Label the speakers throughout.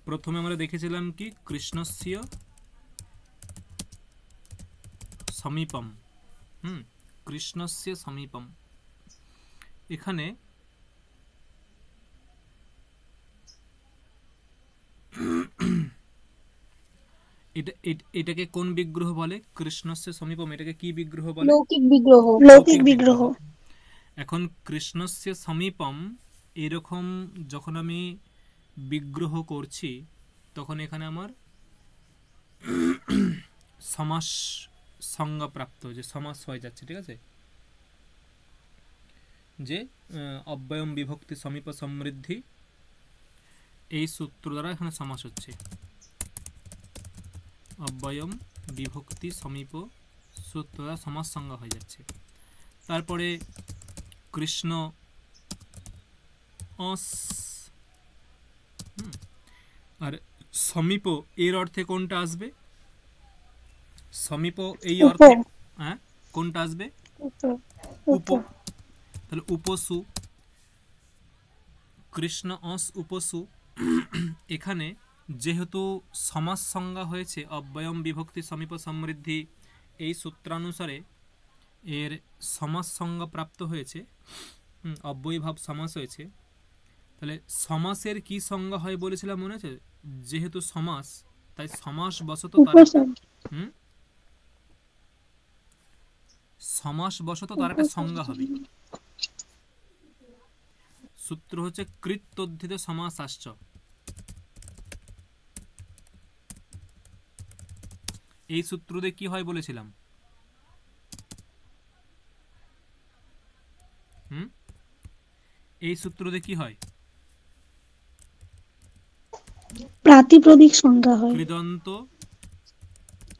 Speaker 1: প্রথমে আমরা দেখেছিলাম কি কৃষ্ণস্য সমীপম, কৃষ্ণস্য সমীপম। এখানে এটাকে কোন বিগ্রহ বলে? কৃষ্ণস্য সমীপম এটাকে কি বিগ্রহ বলে?
Speaker 2: লৌকিক বিগ্রহ।
Speaker 3: লৌকিক বিগ্রহ।
Speaker 1: এখন কৃষ্ণস্য সমীপম এরকম যখন আমি বিগ্রহ করছি তখন এখানে আমার সমাস সংজ্ঞা প্রাপ্ত, যে সমাস হয়ে যাচ্ছে, ঠিক আছে, যে অব্যয়ম বিভক্তি সমীপ সমৃদ্ধি, এই সূত্র দ্বারা এখানে সমাস হচ্ছে। অব্যয়ম বিভক্তি সমীপ সূত্র দ্বারা সমাস সংজ্ঞা হয়ে যাচ্ছে। তারপরে কৃষ্ণ আর সমীপ এর অর্থে কোনটা আসবে? সমীপ এই অর্থে হ্যাঁ কোনটা আসবে? উপ। তাহলে উপসু, কৃষ্ণ উপসু। এখানে যেহেতু সমাস সংজ্ঞা হয়েছে অব্যয়ম বিভক্তি সমীপ সমৃদ্ধি, এই সূত্রানুসারে এর সমাস সংজ্ঞা প্রাপ্ত হয়েছে, অব্যয়ীভাব সমাস হয়েছে। তাহলে সমাসের কি সংজ্ঞা হয় বলেছিলাম মনে আছে? যেহেতু সমাস, তাই সমাস বশত তার একটা সমাস বশত তার একটা সংজ্ঞা হবে। সূত্র হচ্ছে কৃত্তদ্ধিত সমাসাশ্চ। এই সূত্র দিয়ে কি হয় বলেছিলাম? এই সূত্র দিয়ে কি হয়?
Speaker 3: প্রাতিপদিক সংজ্ঞা হয়।
Speaker 1: কৃদন্ত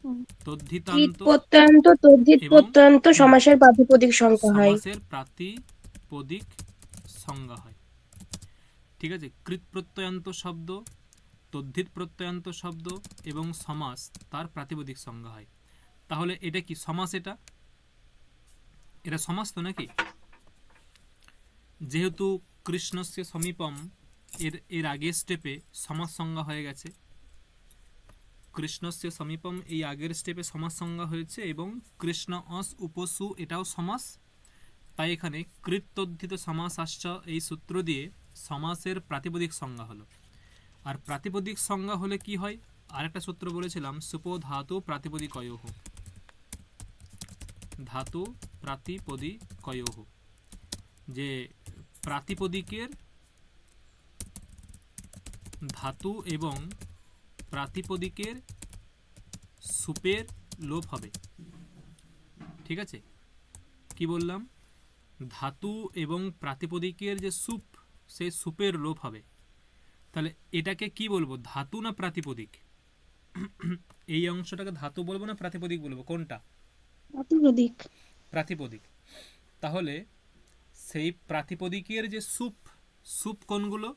Speaker 2: কৃত
Speaker 1: তদ্ধিতান্ত
Speaker 2: প্রত্যয়ান্ত তদ্ধিত প্রত্যয়ান্ত সমাসের প্রাতিপদিক সংজ্ঞা হয়।
Speaker 1: সমাসের প্রাতিপদিক সংজ্ঞা হয়, ঠিক আছে। কৃত প্রত্যয়ান্ত শব্দ, তদ্ধিত প্রত্যয়ান্ত শব্দ এবং সমাস তার প্রাতিপদিক সংজ্ঞা হয়। তাহলে এটা কি সমাস? এটা সমাস তো নাকি? যেহেতু কৃষ্ণস্য সমীপম এর আগের স্টেপে সমাস সংজ্ঞা হয়ে গেছে, কৃষ্ণস্য সমীপম এই আগের স্টেপে সমাস সংজ্ঞা হয়েছে, এবং কৃষ্ণ উপসু এটাও সমাস। তাই এখানে কৃত্তদ্ধিত সমাস আসছে, এই সূত্র দিয়ে সমাসের প্রাতিপদিক সংজ্ঞা হলো। আর প্রাতিপদিক সংজ্ঞা হলে কি হয়? আরেকটা সূত্র বলেছিলাম, সুপো ধাতু প্রাতিপদিকয়োঃ, ধাতু প্রাতিপদিকয়োঃ, যে প্রাতিপদিকের ধাতু এবং প্রাতিপদিকের সুপের লোপ হবে, ঠিক আছে। কি বললাম? ধাতু এবং প্রাতিপদিকের যে সুপ, সেই সুপের লোপ হবে। তাহলে এটাকে কি বলবো, ধাতু না প্রাতিপদিক? এই অংশটাকে ধাতু বলবো না প্রাতিপদিক বলবো? কোনটা?
Speaker 3: প্রাতিপদিক।
Speaker 1: প্রাতিপদিক। তাহলে সেই প্রাতিপদিকের যে সুপ, সুপ কোনগুলো?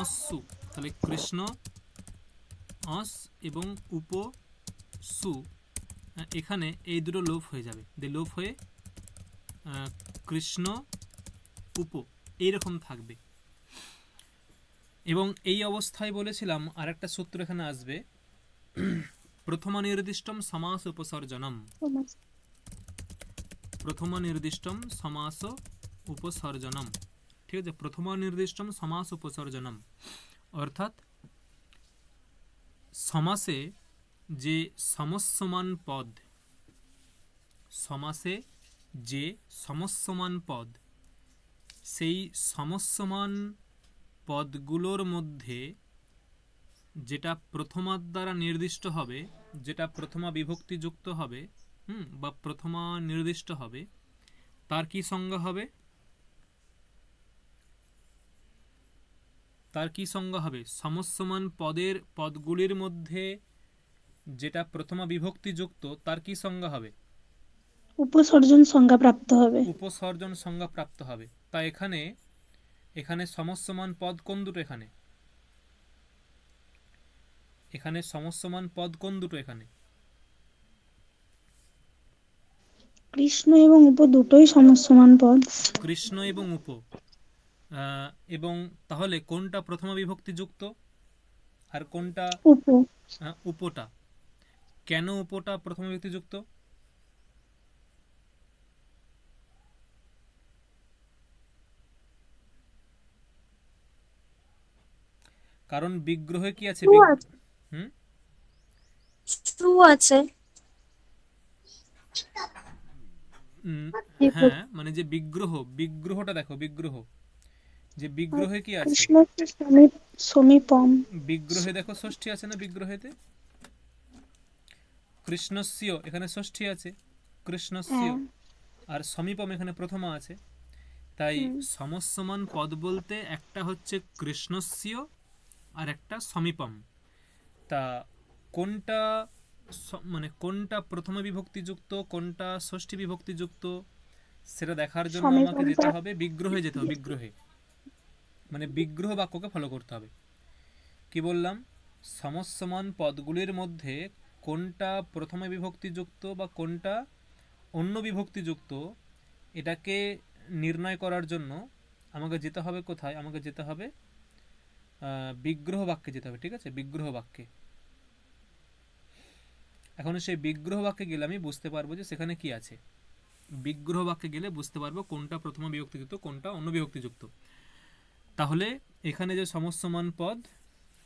Speaker 1: অসু। তাহলে কৃষ্ণ অস এবং উপ সু, এখানে এই দুটো লোপ হয়ে যাবে, লোপ হয়ে কৃষ্ণ উপ এইরকম থাকবে। এবং এই অবস্থায় বলেছিলাম আরেকটা সূত্র এখানে আসবে, প্রথম নির্দিষ্টম সমাস উপসর্জনম। প্রথম নির্দিষ্টম সমাস উপসর্জনম, ঠিক আছে। প্রথম নির্দিষ্টম সমাস উপসর্জনম অর্থাৎ সমাসে যে সমস্যমান পদ, সমাসে যে সমস্যমান পদ, সেই সমস্যমান পদগুলোর মধ্যে যেটা প্রথমার দ্বারা নির্দিষ্ট হবে, যেটা প্রথমা বিভক্তি যুক্ত হবে, বা প্রথমা নির্দিষ্ট হবে, তার কি সংজ্ঞা হবে? তার কি সংজ্ঞা হবে? সমস্যমান পদগুলির মধ্যে যেটা প্রথমা বিভক্তি যুক্ত, তার কি সংজ্ঞা হবে?
Speaker 3: উপসর্জন সংজ্ঞা প্রাপ্ত হবে।
Speaker 1: উপসর্জন সংজ্ঞা প্রাপ্ত হবে। তাই এখানে সমস্যমান পদ কোন দুটো? এখানে সমস্যমান পদ কোন দুটো? এখানে
Speaker 3: কৃষ্ণ এবং উপ দুটোই সমস্যমান পদ।
Speaker 1: কৃষ্ণ এবং উপ, এবং তাহলে কোনটা প্রথমা বিভক্তি যুক্ত আর কোনটা
Speaker 3: উপ
Speaker 1: উপটা? কেন উপটা প্রথমা বিভক্তি যুক্ত? কারণ বিগ্রহে কি আছে? হুম,
Speaker 2: টু আছে।
Speaker 1: হ্যাঁ, মানে যে বিগ্রহটা দেখো, যে বিগ্রহে কি আছে?
Speaker 3: কৃষ্ণস্য সমীপম।
Speaker 1: বিগ্রহে দেখো ষষ্ঠী আছে না? বিগ্রহেতে কৃষ্ণস্য এখানে ষষ্ঠী আছে, কৃষ্ণস্য,
Speaker 3: হ্যাঁ।
Speaker 1: আর সমীপম এখানে প্রথমা আছে। তাই সমসমান পদ বলতে একটা হচ্ছে কৃষ্ণস্য আর একটা সমীপম। তা কোনটা মানে কোনটা প্রথমা বিভক্তিযুক্ত, কোনটা ষষ্ঠী বিভক্তিযুক্ত, সেটা দেখার জন্য আমাকে যেতে
Speaker 3: সমীপমটা
Speaker 1: হবে বিগ্রহে, যেতে হবে বিগ্রহে, মানে বিগ্রহ বাক্যকে ফলো করতে হবে। কি বললাম? সমসমান পদগুলির মধ্যে কোনটা প্রথমা বিভক্তিযুক্ত বা কোনটা অন্য বিভক্তিযুক্ত, এটাকে নির্ণয় করার জন্য আমাকে যেতে হবে কোথায়? আমাকে যেতে হবে বিগ্রহ বাক্যে যেতে হবে। ঠিক আছে, বিগ্রহ বাক্যে। এখন সেই বিগ্রহ বাক্যে গেলে আমি বুঝতে পারবো যে সেখানে কি আছে। বিগ্রহ বাক্যে গেলে বুঝতে পারবো কোনটা প্রথমা বিভক্তিযুক্ত, কোনটা অন্য বিভক্তিযুক্ত। তাহলে এখানে যে সমস্যমান পদ,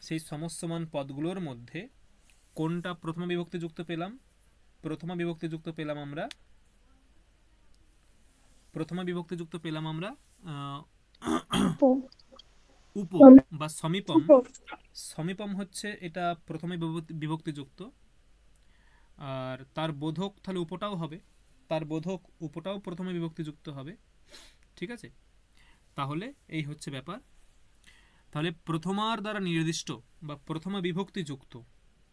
Speaker 1: সেই সমস্যমান পদগুলোর মধ্যে কোনটা প্রথমা বিভক্তিযুক্ত পেলাম? প্রথমা বিভক্তিযুক্ত পেলাম আমরা উপ বা সমীপম। সমীপম হচ্ছে এটা প্রথমে বিভক্তিযুক্ত, আর তার বোধক তাহলে উপটাও হবে, তার বোধক উপটাও প্রথমে বিভক্তিযুক্ত হবে। ঠিক আছে, তাহলে এই হচ্ছে ব্যাপার। তাহলে প্রথমার দ্বারা নির্দিষ্ট বা প্রথমা বিভক্তিযুক্ত,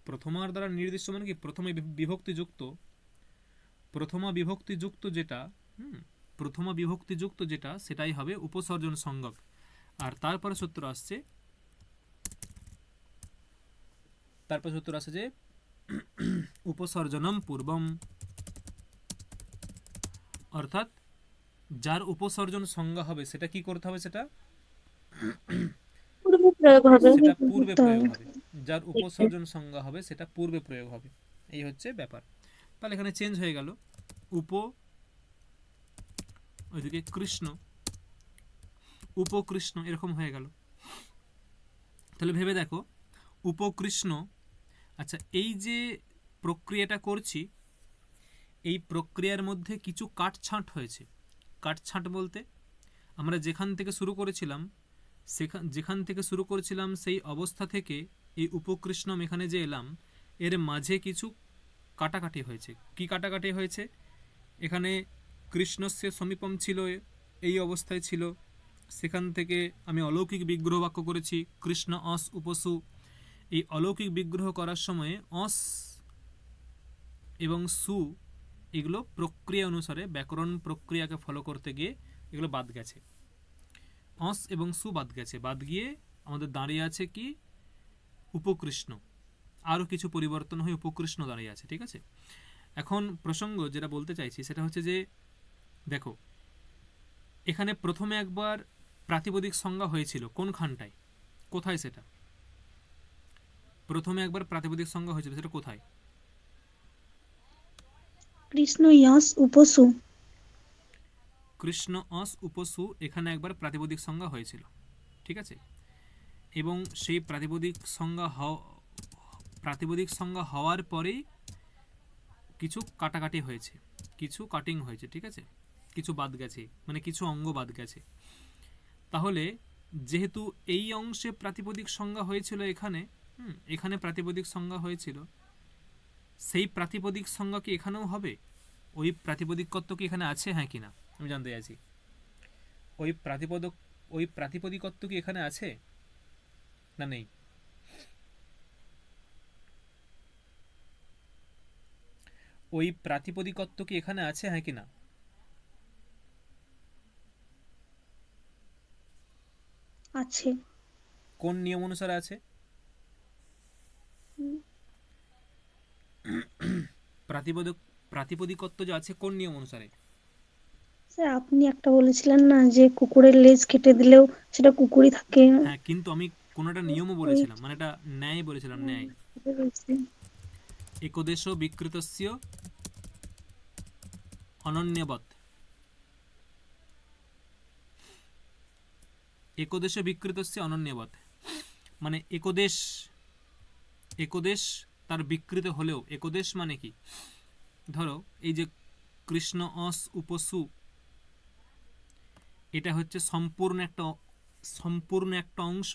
Speaker 1: প্রথমার দ্বারা নির্দিষ্ট মানে কি? প্রথমে বিভক্তিযুক্ত, প্রথমা বিভক্তিযুক্ত যেটা, প্রথমা বিভক্তিযুক্ত যেটা, সেটাই হবে উপসর্জন সংজ্ঞক। আর তারপরে সূত্র আসছে, যে উপসর্জনম পূর্বম, অর্থাৎ যার উপসর্জন সংজ্ঞা হবে সেটা কি করতে হবে? সেটা
Speaker 2: পূর্বে প্রয়োগ হবে।
Speaker 1: সেটা পূর্বে প্রয়োগ হবে। যার উপসর্জন সংজ্ঞা হবে সেটা পূর্বে প্রয়োগ হবে। এই হচ্ছে ব্যাপার। তাহলে এখানে চেঞ্জ হয়ে গেল, উপ, ওইদিকে কৃষ্ণ, উপকৃষ্ণ, এরকম হয়ে গেল। তাহলে ভেবে দেখো, উপকৃষ্ণ। আচ্ছা, এই যে প্রক্রিয়াটা করছি, এই প্রক্রিয়ার মধ্যে কিছু কাটছাঁট হয়েছে। কাটছাঁট বলতে আমরা যেখান থেকে শুরু করেছিলাম সেই অবস্থা থেকে এই উপকৃষ্ণম এখানে যে এলাম, এর মাঝে কিছু কাটাকাটি হয়েছে। কি কাটাকাটি হয়েছে? এখানে কৃষ্ণস্য সমীপম ছিল, এই অবস্থায় ছিল, সেখান থেকে আমি অলৌকিক বিগ্রহ বাক্য করেছি, কৃষ্ণ অস উপসু। এই অলৌকিক বিগ্রহ করার সময় অস এবং সু এগুলো প্রক্রিয়া অনুসারে, ব্যাকরণ প্রক্রিয়াকে ফলো করতে গিয়ে এগুলো বাদ গেছে। অস এবং সু বাদ গেছে, বাদ গিয়ে আমাদের দাঁড়িয়ে আছে কি? উপকৃষ্ণ। আরও কিছু পরিবর্তন হয়ে উপকৃষ্ণ দাঁড়িয়ে আছে। ঠিক আছে, এখন প্রসঙ্গ যেটা বলতে চাইছি সেটা হচ্ছে যে দেখো, এখানে প্রথমে একবার প্রাতিপদিক সংজ্ঞা হয়েছিল কোনখানটায়? কোথায় সেটা? প্রথমে একবার প্রাতিপদিক সংজ্ঞা হয়েছিল, সেটা কোথায়?
Speaker 3: কৃষ্ণ ইয়াস উপসু।
Speaker 1: কৃষ্ণ অস উপসু, এখানে একবার প্রাতিপদিক সংজ্ঞা হয়েছিল। ঠিক আছে, এবং সেই প্রাতিপদিক সংজ্ঞা হওয়ার পরেই কিছু কাটাকাটি হয়েছে, কিছু কাটিং হয়েছে। ঠিক আছে, কিছু বাদ গেছে, মানে কিছু অঙ্গ বাদ গেছে। তাহলে যেহেতু এই অংশে প্রাতিপদিক সংজ্ঞা হয়েছিল, এখানে প্রাতিপদিক সংজ্ঞা হয়েছিল, সেই প্রাতিপদিক সংজ্ঞা কি এখানেও হবে? ওই প্রাতিপদিকত্ব কি এখানে আছে, হ্যাঁ কিনা আমি জানতে চাইছি। ওই প্রাতিপদিকত্ব কি এখানে আছে না নেই? ওই প্রাতিপদিকত্ব কি এখানে আছে, হ্যাঁ কিনা?
Speaker 3: আছে।
Speaker 1: কোন নিয়ম অনুসারে আছে? প্রাতিপদিকত্ব যে আছে কোন নিয়ম অনুসারে?
Speaker 3: স্যার আপনি একটা বলেছিলেন না যে কুকুরের লেজ কেটে দিলেও সেটা কুকুরই থাকে।
Speaker 1: হ্যাঁ, কিন্তু আমি কোনোটা নিয়মও
Speaker 3: ওই
Speaker 1: বলেছিলাম, মানে এটা ন্যায় বলেছিলাম, ন্যায়।
Speaker 3: এটা বলছি।
Speaker 1: একদেশ বিকৃতস্য অনন্যবৎ, একদেশ বিকৃতস্য অনন্যবৎ, মানে একদেশ, একদেশ তার বিকৃত হলেও, একদেশ মানে কি, ধরো এই যে কৃষ্ণ অস উপসু, এটা হচ্ছে সম্পূর্ণ একটা অংশ।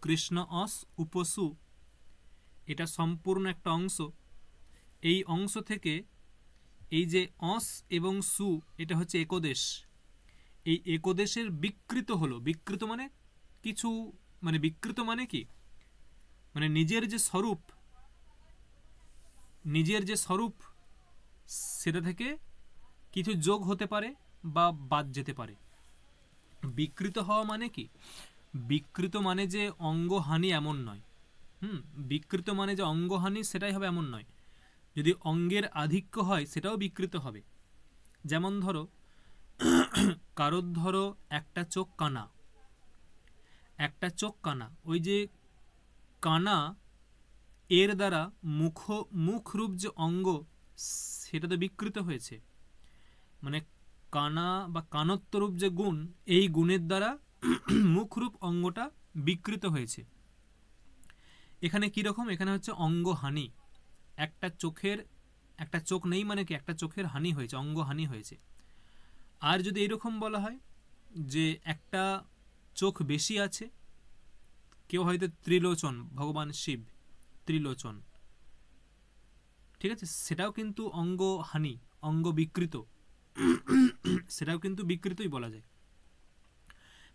Speaker 1: কৃষ্ণ অস উপসু, এটা সম্পূর্ণ একটা অংশ। এই অংশ থেকে এই যে অস এবং সু, এটা হচ্ছে একদেশ। এই একদেশের বিকৃত হলো, বিকৃত মানে কিছু, মানে বিকৃত মানে কি, মানে নিজের যে স্বরূপ, নিজের যে স্বরূপ সেটা থেকে কিছু যোগ হতে পারে বা বাদ যেতে পারে। বিকৃত হওয়া মানে কি, বিকৃত মানে যে অঙ্গহানি এমন নয়। বিকৃত মানে যে অঙ্গহানি সেটাই হবে এমন নয়। যদি অঙ্গের আধিক্য হয় সেটাও বিকৃত হবে। যেমন ধরো কারোর ধরো একটা চোখ কানা, একটা চোখ কানা, ওই যে কানা এর দ্বারা মুখরূপ যে অঙ্গ সেটা তো বিকৃত হয়েছে। মানে কানা বা কানত্বরূপ যে গুণ, এই গুণের দ্বারা মুখরূপ অঙ্গটা বিকৃত হয়েছে। এখানে কি রকম, এখানে হচ্ছে অঙ্গহানি। একটা চোখের, একটা চোখ নেই মানে কি, একটা চোখের হানি হয়েছে, অঙ্গহানি হয়েছে। আর যদি এরকম বলা হয় যে একটা চোখ বেশি আছে, কেউ হয়তো ত্রিলোচন, ভগবান শিব ত্রিলোচন, ঠিক আছে, সেটাও কিন্তু অঙ্গহানি, অঙ্গ বিকৃত, সেটাও কিন্তু বিকৃতই বলা যায়।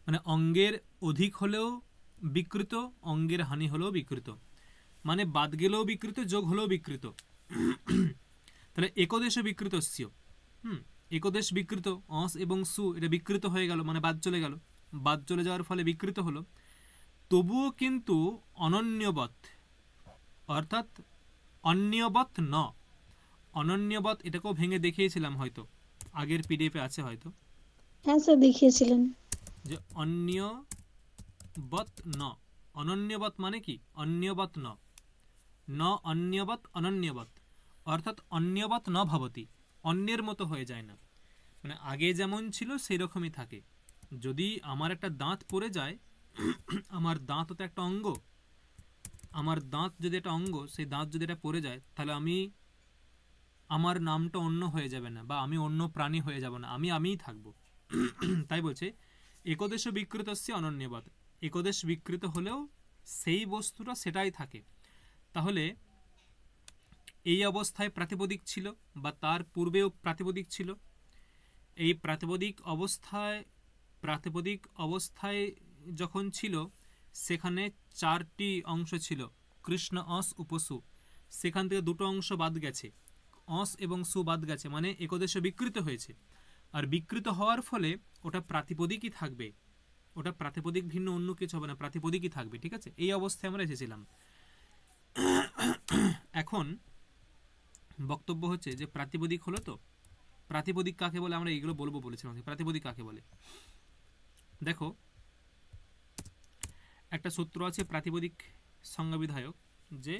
Speaker 1: মানে অঙ্গের অধিক হলেও বিকৃত, অঙ্গের হানি হলেও বিকৃত, মানে বাদ গেলেও বিকৃত, যোগ হলেও বিকৃত। তাহলে একদেশ বিকৃত, একদেশ বিকৃত, অস এবং সু এটা বিকৃত হয়ে গেল, মানে বাদ চলে গেল, বাদ চলে যাওয়ার ফলে বিকৃত হলো। তবুও কিন্তু অনন্যবৎ, অর্থাৎ অন্যবৎ ন, অনন্যবৎ এটাকেও ভেঙে দেখিয়েছিলাম, হয়তো আগের পিডিএফে আছে হয়তো,
Speaker 3: হ্যাঁ স্যার দেখিয়েছিলেন।
Speaker 1: যে অন্যবৎ ন, অনন্যবৎ মানে কি, অন্যবৎ ন, ন অন্যবৎ অনন্যবৎ, অর্থাৎ অন্যবৎ ন ভবতি, অন্যের মতো হয়ে যায় না, মানে আগে যেমন ছিল সেই রকমই থাকে। যদি আমার একটা দাঁত পড়ে যায়, আমার দাঁত তো একটা অঙ্গ, আমার দাঁত যদি একটা অঙ্গ, সেই দাঁত যদি এটা পড়ে যায়, তাহলে আমি, আমার নামটা অন্য হয়ে যাবে না, বা আমি অন্য প্রাণী হয়ে যাব না, আমি আমিই থাকবো। তাই বলছে একদেশ বিকৃতস্য অনন্যবৎ, একদেশ বিকৃত হলেও সেই বস্তুটা সেটাই থাকে। তাহলে এই অবস্থায় প্রাতিপদিক ছিল, বা তার পূর্বেও প্রাতিপদিক ছিল। এই প্রাতিপদিক অবস্থায় যখন ছিল, সেখানে চারটি অংশ ছিল, কৃষ্ণ অস উপসু, সেখান থেকে দুটো অংশ বাদ গেছে, অস এবং সু বাদ গেছে, মানে একদেশ বিকৃত হয়েছে। আর বিকৃত হওয়ার ফলে ওটা প্রাতিপদিকই থাকবে, ওটা প্রাতিপদিক ভিন্ন অন্য কিছু হবে না, প্রাতিপদিকই থাকবে, ঠিক আছে। এই অবস্থায় আমরা এসেছিলাম। এখন বক্তব্য হচ্ছে যে প্রাতিপদিক হলো, তো প্রাতিপদিক কাকে বলে, আমরা এইগুলো বলবো বলেছিলাম। প্রাতিপদিক কাকে বলে, দেখো একটা সূত্র আছে প্রাতিপদিক সংজ্ঞাবিধায়ক, যে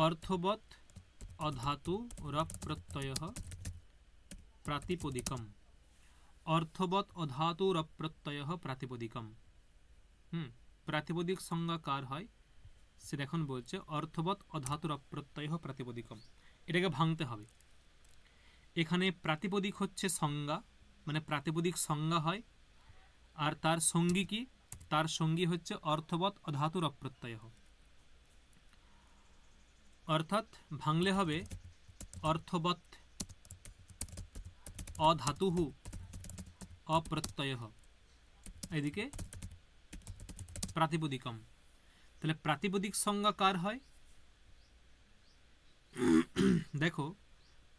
Speaker 1: অর্থবৎ অধাতু রপ প্রত্যয় প্রাতিপদিকম, অর্থবৎ অধাতু রপ প্রত্যয় প্রাতিপদিকম। প্রাতিপদিক সংজ্ঞা কার হয় সেটা এখন বলছে, অর্থবৎ অধাতুর অপ্রত্যয় প্রাতিপদিকম। এটাকে ভাঙতে হবে। এখানে প্রাতিপদিক হচ্ছে সংজ্ঞা, মানে প্রাতিপদিক সংজ্ঞা হয়, আর তার সঙ্গী কি, তার সঙ্গী হচ্ছে অর্থবৎ অধাতুর অপ্রত্যয়। অর্থাৎ ভাঙলে হবে অর্থবৎ অধাতুহু অপ্রত্যয়, এদিকে প্রাতিপদিকম। তাহলে প্রাতিপদিক সংজ্ঞা কার হয়, দেখো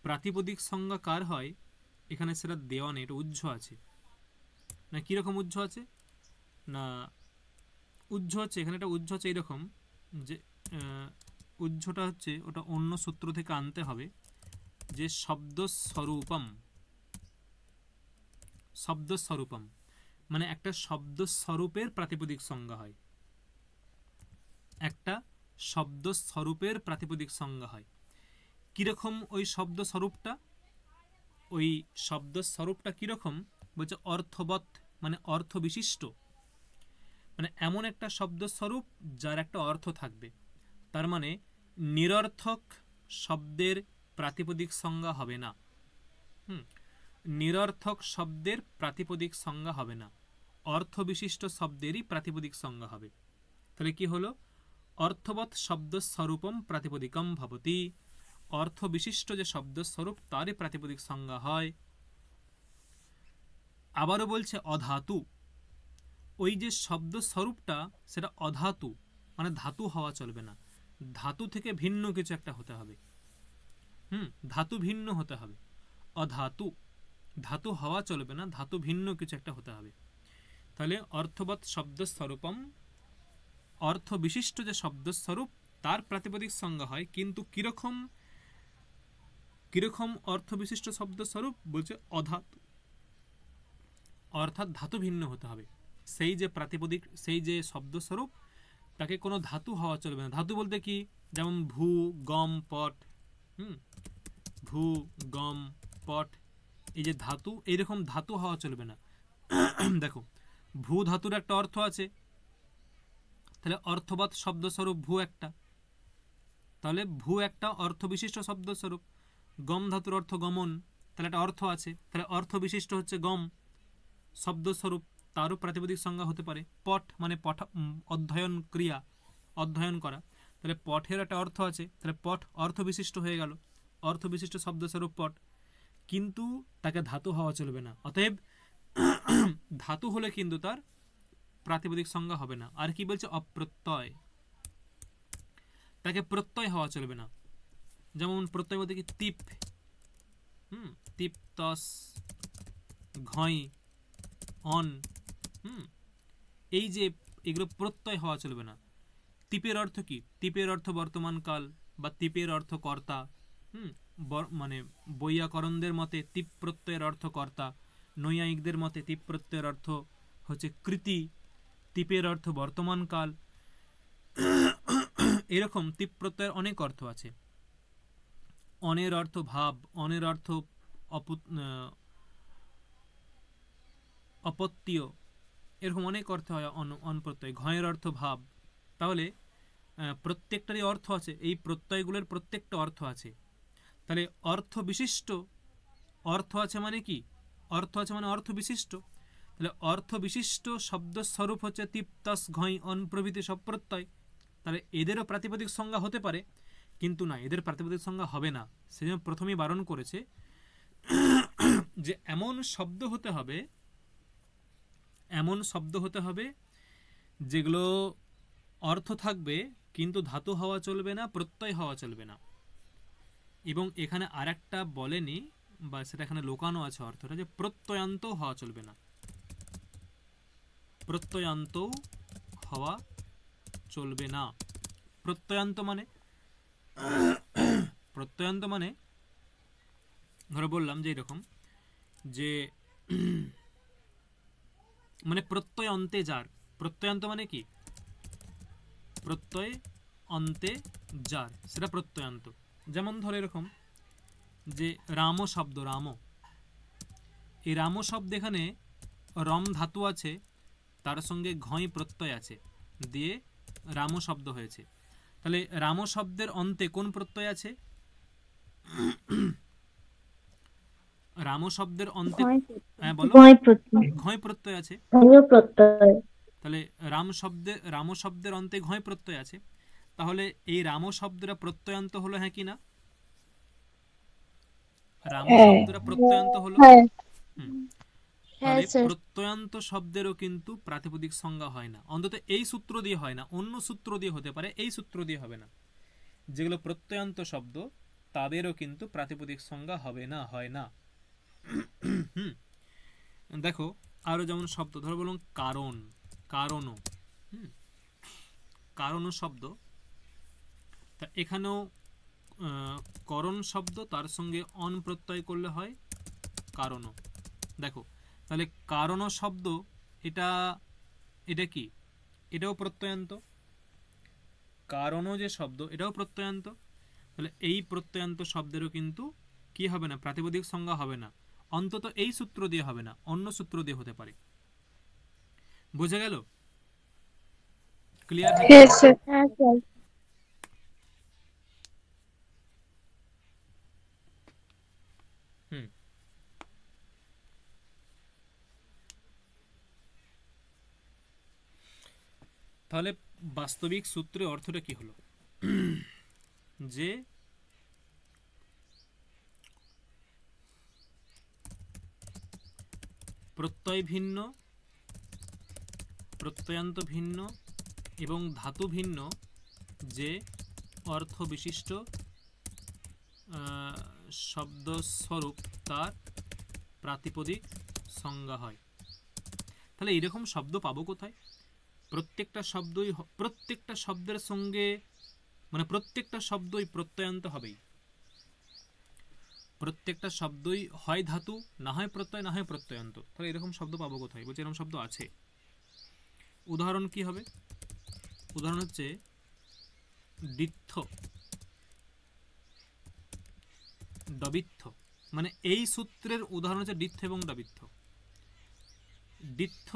Speaker 1: প্রাতিপদিক সংজ্ঞা কার হয়, এখানে সেটা দেওয়া নেই, এটা উজ্জ আছে না। কীরকম উজ্জ আছে না, উজ্জ হচ্ছে এখানে, এটা উজ্জ হচ্ছে এইরকম যে উজ্জটা হচ্ছে ওটা অন্য সূত্র থেকে আনতে হবে, যে শব্দস্বরূপম, শব্দস্বরূপম মানে একটা শব্দস্বরূপের প্রাতিপদিক সংজ্ঞা হয়, একটা শব্দস্বরূপের প্রাতিপদিক সংজ্ঞা হয়। কীরকম ওই শব্দস্বরূপটা, ওই শব্দস্বরূপটা কীরকম বলছে, অর্থবৎ মানে অর্থ বিশিষ্ট, মানে এমন একটা শব্দস্বরূপ যার একটা অর্থ থাকবে। তার মানে নিরর্থক শব্দের প্রাতিপদিক সংজ্ঞা হবে না। নিরর্থক শব্দের প্রাতিপদিক সংজ্ঞা হবে না, অর্থ বিশিষ্ট শব্দেরই প্রাতিপদিক সংজ্ঞা হবে। তাহলে কি হলো, অর্থবৎ শব্দস্বরূপম প্রাতিপদিকম ভবতি, অর্থ বিশিষ্ট যে শব্দস্বরূপ তারই প্রাতিপদিক সংজ্ঞা হয়। আবারও বলছে অধাতু, ওই যে শব্দস্বরূপটা সেটা অধাতু, মানে ধাতু হওয়া চলবে না, ধাতু থেকে ভিন্ন কিছু একটা হতে হবে। ধাতু ভিন্ন হতে হবে, অধাতু, ধাতু হওয়া চলবে না, ধাতু ভিন্ন কিছু একটা হতে হবে। তাহলে অর্থবৎ শব্দস্বরূপম, অর্থ বিশিষ্ট যে শব্দস্বরূপ তার প্রাতিপদিক সংজ্ঞা হয়। কিন্তু কিরকম কিরকম অর্থ বিশিষ্ট শব্দস্বরূপ বলছে অধাতু, অর্থাৎ ধাতু ভিন্ন হতে হবে। সেই যে প্রাতিপদিক, সেই যে শব্দস্বরূপ তাকে কোনো ধাতু হওয়া চলবে না। ধাতু বলতে কি, যেমন ভূ গম পট, ভূ গম পট, এই যে ধাতু, এইরকম ধাতু হওয়া চলবে না। দেখো ভূ ধাতুর একটা অর্থ আছে, তাহলে অর্থবৎ শব্দস্বরূপ ভূ একটা, তাহলে ভূ একটা অর্থ বিশিষ্ট শব্দস্বরূপ। গম ধাতুর অর্থ গমন, তাহলে একটা অর্থ আছে, তাহলে অর্থ বিশিষ্ট হচ্ছে গম শব্দস্বরূপ, তারও প্রাতিপদিক সংজ্ঞা হতে পারে। পঠ মানে অধ্যয়ন ক্রিয়া, অধ্যয়ন করা, তাহলে পঠের একটা অর্থ আছে, তাহলে পঠ অর্থ বিশিষ্ট হয়ে গেল, অর্থ বিশিষ্ট শব্দস্বরূপ পঠ, কিন্তু তাকে ধাতু হওয়া চলবে না। অতএব ধাতু হলে কিন্তু তার প্রাতিপদিক সংজ্ঞা হবে না। আর কি বলছে, অপ্রত্যয়, তাকে প্রত্যয় হওয়া চলবে না। যেমন প্রত্যয় বলতে কি, তিপ, তিপ তস ঘয় অন, এই যে এগুলো প্রত্যয় হওয়া চলবে না। তিপের অর্থ কি, তিপের অর্থ বর্তমান কাল, বা তিপের অর্থ কর্তা, মানে বৈয়াকরণদের মতে তিপ প্রত্যয়ের অর্থ কর্তা, নৈয়ায়িকদের মতে তিপ প্রত্যয়ের অর্থ হচ্ছে কৃতি, তিপের অর্থ বর্তমান কাল। এরকম তিপ প্রত্যয়ের অনেক অর্থ আছে। অনের অর্থ ভাব, অনের অর্থ অপত্যীয়, এরকম অনেক অর্থ হয় অন প্রত্যয়। ঘয়ের অর্থ ভাব। তাহলে প্রত্যেকটারই অর্থ আছে, এই প্রত্যয়গুলোর প্রত্যেকটা অর্থ আছে। তাহলে অর্থ বিশিষ্ট, অর্থ আছে মানে কি, অর্থ আছে মানে অর্থ বিশিষ্ট। তাহলে অর্থ বিশিষ্ট শব্দস্বরূপ হচ্ছে তিপ তস ঘয় অন প্রভৃতি সব প্রত্যয়। তাহলে এদেরও প্রাতিপদিক সংজ্ঞা হতে পারে, কিন্তু না, এদের প্রাতিপদিক সংজ্ঞা হবে না। সেজন্য প্রথমেই বারণ করেছে যে এমন শব্দ হতে হবে, এমন শব্দ হতে হবে যেগুলো অর্থ থাকবে কিন্তু ধাতু হওয়া চলবে না, প্রত্যয় হওয়া চলবে না। এবং এখানে আরেকটা বলেনি, বা সেটা এখানে লোকানো আছে অর্থটা, যে প্রত্যয়ান্ত হওয়া চলবে না, প্রত্যয়ান্ত হওয়া চলবে না। প্রত্যয়ান্ত মানে, প্রত্যয়ান্ত মানে ধরো বললাম যে এরকম, যে মানে প্রত্যয় অন্তে যার, প্রত্যয়ান্ত মানে কি, প্রত্যয় অন্তে যার, সেটা প্রত্যয়ান্ত। যেমন ধরো এরকম যে রাম শব্দ, রাম, এই রাম শব্দ এখানে রম ধাতু আছে, তার সঙ্গে ঘয় প্রত্যয় আছে, দিয়ে রাম শব্দ হয়েছে। তাহলে রাম শব্দের অন্তে কোন প্রত্যয় আছে, রাম শব্দের অন্তে, হ্যাঁ বলো, ঘয় প্রত্যয় আছে। তাহলে রাম শব্দের অন্তে ঘয় প্রত্যয় আছে। তাহলে এই রাম শব্দটা প্রত্যয়ান্ত হলো, হ্যাঁ কি না, রাম শব্দটা প্রত্যয়ান্ত হলো। তাহলে প্রত্যয়ান্ত শব্দেরও কিন্তু প্রাতিপদিক সংজ্ঞা হয় না, অন্তত এই সূত্র দিয়ে হয় না, অন্য সূত্র দিয়ে হতে পারে, এই সূত্র দিয়ে হবে না। যেগুলো প্রত্যয়ান্ত শব্দ তাদেরও কিন্তু প্রাতিপদিক সংজ্ঞা হবে না, হয় না। হুম, দেখো আরো যেমন শব্দ ধরো বলুন কারণ, কারণও, হুম, কারণও শব্দ। তা এখানেও করণ শব্দ, তার সঙ্গে অন প্রত্যয় করলে হয় কারণও। দেখো তাহলে কারণও শব্দ, এটা এটা কি, এটাও প্রত্যয়ান্ত। কারণও যে শব্দ এটাও প্রত্যয়ান্ত। তাহলে এই প্রত্যয়ান্ত শব্দেরও কিন্তু কি হবে না, প্রাতিপদিক সংজ্ঞা হবে না, অন্তত এই সূত্র দিয়ে হবে না, অন্য সূত্র দিয়ে হতে পারে। বুঝে গেল? ক্লিয়ার হয়ে গেল?
Speaker 2: হ্যাঁ স্যার।
Speaker 3: হ্যাঁ স্যার।
Speaker 1: হুম, তাহলে বাস্তবিক সূত্রের অর্থটা কি হলো, যে প্রত্যয় ভিন্ন, প্রত্যয়ান্ত ভিন্ন এবং ধাতু ভিন্ন যে অর্থ বিশিষ্ট শব্দস্বরূপ তার প্রাতিপদিক সংজ্ঞা হয়। তাহলে এরকম শব্দ পাবো কোথায়? প্রত্যেকটা শব্দই, প্রত্যেকটা শব্দের সঙ্গে, মানে প্রত্যেকটা শব্দই প্রত্যয়ান্ত হবেই। প্রত্যেকটা শব্দই হয় ধাতু, না হয় প্রত্যয়, না হয় প্রত্যয়ান্ত। তাহলে এরকম শব্দ পাবো কোথায়? বলছি এরকম শব্দ আছে। উদাহরণ কি হবে? উদাহরণ হচ্ছে ডিত্থ, ডবিত্থ। মানে এই সূত্রের উদাহরণ হচ্ছে ডিত্থ এবং ডবিত্থ। ডিত্থ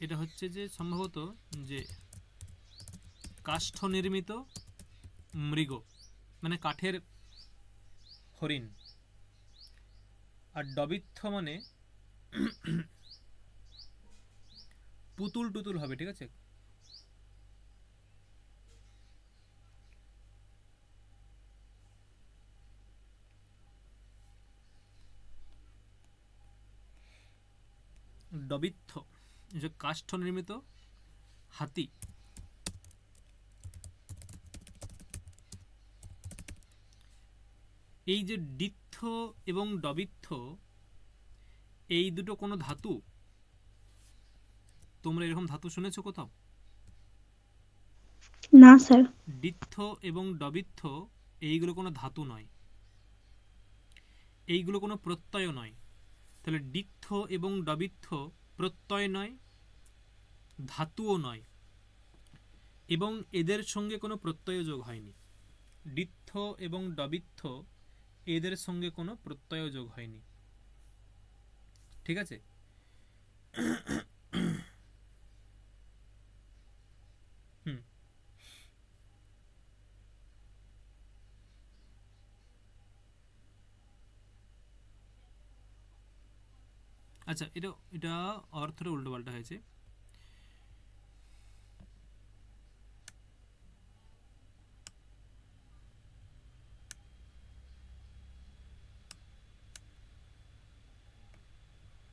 Speaker 1: এটা হচ্ছে যে সম্ভবত যে কাষ্ঠ নির্মিত মৃগ, মানে কাঠের হরিণ। আর ডবিত্থ মানে পুতুল টুতুল হবে, ঠিক আছে? ডবিত্থ যে কাষ্ঠ নির্মিত হাতি। এই যে ডিত্থ এবং ডবিত্থ, এই দুটো কোনো ধাতু? তোমরা এরকম ধাতু শুনেছো কোথাও?
Speaker 3: না স্যার।
Speaker 1: ডিত্থ এবং ডবিত্থ এইগুলো কোনো ধাতু নয়, এইগুলো কোনো প্রত্যয় নয়। তাহলে ডিত্থ এবং ডবিত্থ প্রত্যয় নয়, ধাতুও নয়, এবং এদের সঙ্গে কোনো প্রত্যয় যোগ হয়নি। ডিত্থ এবং ডবিত্থ এদের সঙ্গে কোনো প্রত্যয় যোগ হয়নি, ঠিক আছে? হুম, আচ্ছা, এটা এটা অর্থটা উল্টো পাল্টা হয়েছে।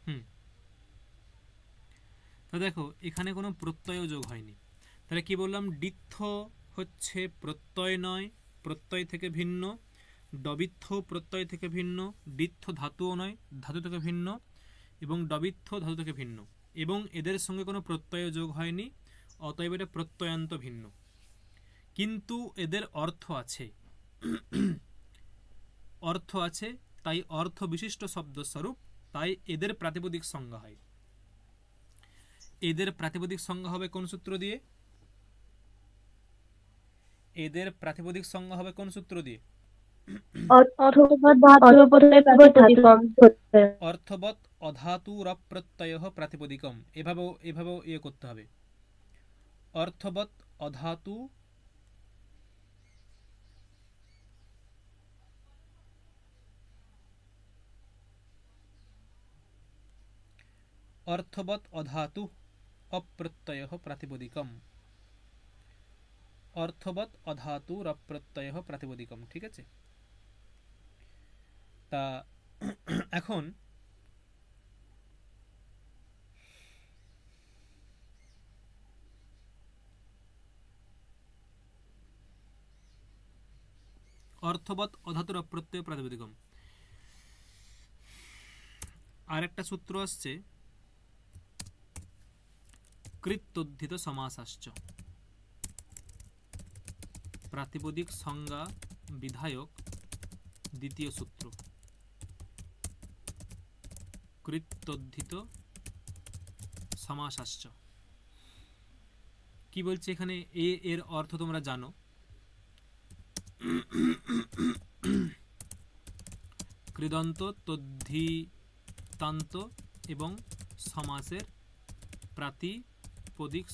Speaker 1: হুম, তা দেখো এখানে কোনো প্রত্যয় যোগ হয়নি। তাহলে কি বললাম? ডিত্থ হচ্ছে প্রত্যয় নয়, প্রত্যয় থেকে ভিন্ন। ডবিত্থ প্রত্যয় থেকে ভিন্ন। ডিত্থ ধাতুও নয়, ধাতু থেকে ভিন্ন। এবং ডবিত্থ ধাতু থেকে ভিন্ন, এবং এদের সঙ্গে কোনো প্রত্যয় যোগ হয়নি, অতএব এটা প্রত্যয়ান্ত ভিন্ন। কিন্তু এদের অর্থ আছে, অর্থ আছে, তাই অর্থ বিশিষ্ট শব্দস্বরূপ, তাই এদের প্রাতিপদিক সংজ্ঞা হয়। এদের প্রাতিপদিক সংজ্ঞা হবে কোন সূত্র দিয়ে? এদের প্রাতিপদিক সংজ্ঞা হবে কোন সূত্র দিয়ে? অর্থবৎ অধাতুর প্রত্যয় প্রাতিপদিকম। এভাবেও এভাবেও ইয়ে করতে হবে। অর্থবৎ অধাতু, অর্থবৎ অধাতু অপ্রত্যয় প্রাতিপদিকম। অর্থবৎ অধাতুর অপ্রত্যয় প্রাতিপদিকম, ঠিক আছে? তা এখন অর্থবৎ অধাতুর অপ্রত্যয় প্রাতিপদিকম, আর একটা সূত্র আসছে কৃত্তোদ্ধিত সমাসাশ্চ, প্রাতিপদিক সংজ্ঞা বিধায়ক দ্বিতীয় সূত্র, কৃত্তোদ্ধিত সমাসাশ্চ। কি বলছে এখানে? এর অর্থ তোমরা জানো, কৃদন্ত তদ্ধিতান্ত এবং সমাসের প্রাতিপদিক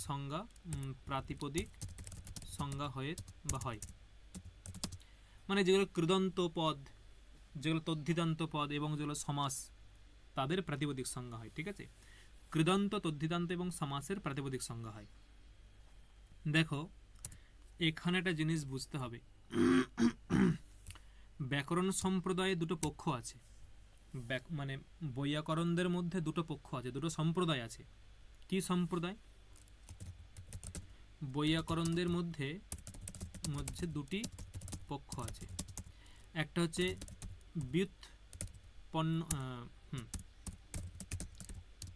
Speaker 1: সংজ্ঞা হয়ে বা হয়, মানে যেগুলো কৃদন্ত পদ, যেগুলো তদ্ধিতান্ত পদ এবং যেগুলো সমাস, তাদের প্রাতিপদিক সংজ্ঞা হয়। ঠিক আছে, কৃদন্ত তদ্ধিতান্ত এবং সমাসের প্রাতিপদিক সংজ্ঞা হয়। দেখো এখানে একটা জিনিস বুঝতে হবে, ব্যাকরণ সম্প্রদায়ে দুটো পক্ষ আছে, মানে বৈয়াকরণদের মধ্যে দুটো পক্ষ আছে, দুটো সম্প্রদায় আছে। কি সম্প্রদায়? বৈয়াকরণদের মধ্যে দুটি পক্ষ আছে। একটা হচ্ছে ব্যুৎপন্ন,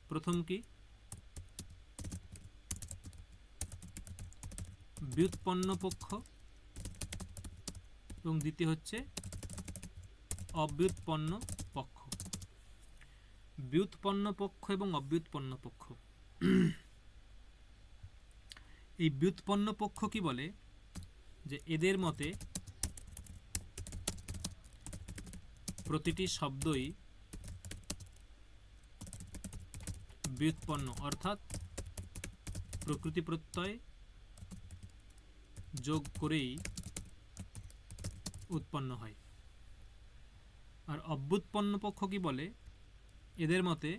Speaker 1: প্রথম কি ব্যুৎপন্ন পক্ষ এবং দ্বিতীয় হচ্ছে অব্যুৎপন্ন পক্ষ। ব্যুৎপন্ন পক্ষ এবং অব্যুৎপন্ন পক্ষ। এই ব্যুৎপন্ন পক্ষ কি বলে, যে এদের মতে প্রতিটি শব্দই ব্যুৎপন্ন, অর্থাৎ প্রকৃতি প্রত্যয় যোগ করেই উৎপন্ন হয়। আর অব্যুৎপন্ন পক্ষ কি বলে, এদের মতে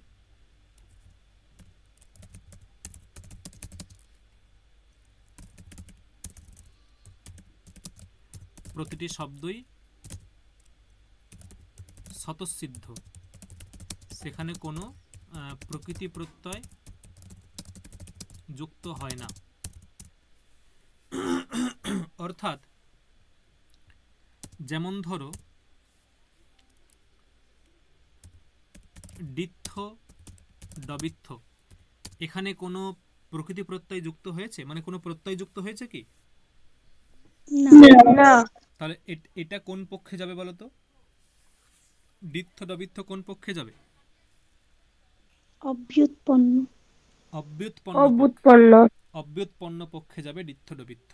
Speaker 1: প্রতিটি শব্দই স্বতঃসিদ্ধ, সেখানে কোনো প্রকৃতি প্রত্যয় যুক্ত হয় না। অর্থাৎ যেমন ধরো ডিত্থ ডবিত্থ, এখানে কোনো প্রকৃতি প্রত্যয় যুক্ত হয়েছে, মানে কোনো প্রত্যয় যুক্ত হয়েছে কি?
Speaker 2: না।
Speaker 1: তাহলে এটা কোন পক্ষে যাবে বলো তো? ডিত্থ ডবিত্থ কোন পক্ষে যাবে?
Speaker 3: অব্যুৎপন্ন।
Speaker 1: অব্যুৎপন্ন পক্ষে যাবে ডিত্থ ডবিত্থ।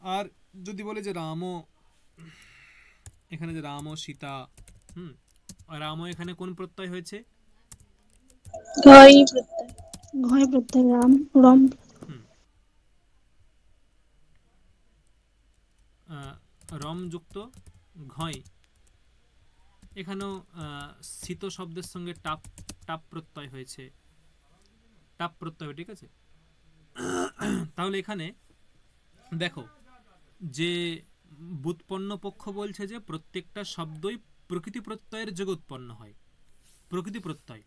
Speaker 1: আর যদি বলে যে রাম, এখানে যে রাম সীতা, রাম এখানে কোন প্রত্যয় হয়েছে?
Speaker 3: ঘয় প্রত্যয় রাম, রম।
Speaker 1: রম যুক্ত ঘয়। এখানেও শীত শব্দের সঙ্গে টাপ প্রত্যয় হয়েছে, টাপ প্রত্যয়। ঠিক আছে, তাহলে এখানে দেখো যে ব্যুৎপন্ন পক্ষ বলছে যে প্রত্যেকটা শব্দই প্রকৃতি প্রত্যয়ের যোগে উৎপন্ন হয়, প্রকৃতি প্রত্যয়।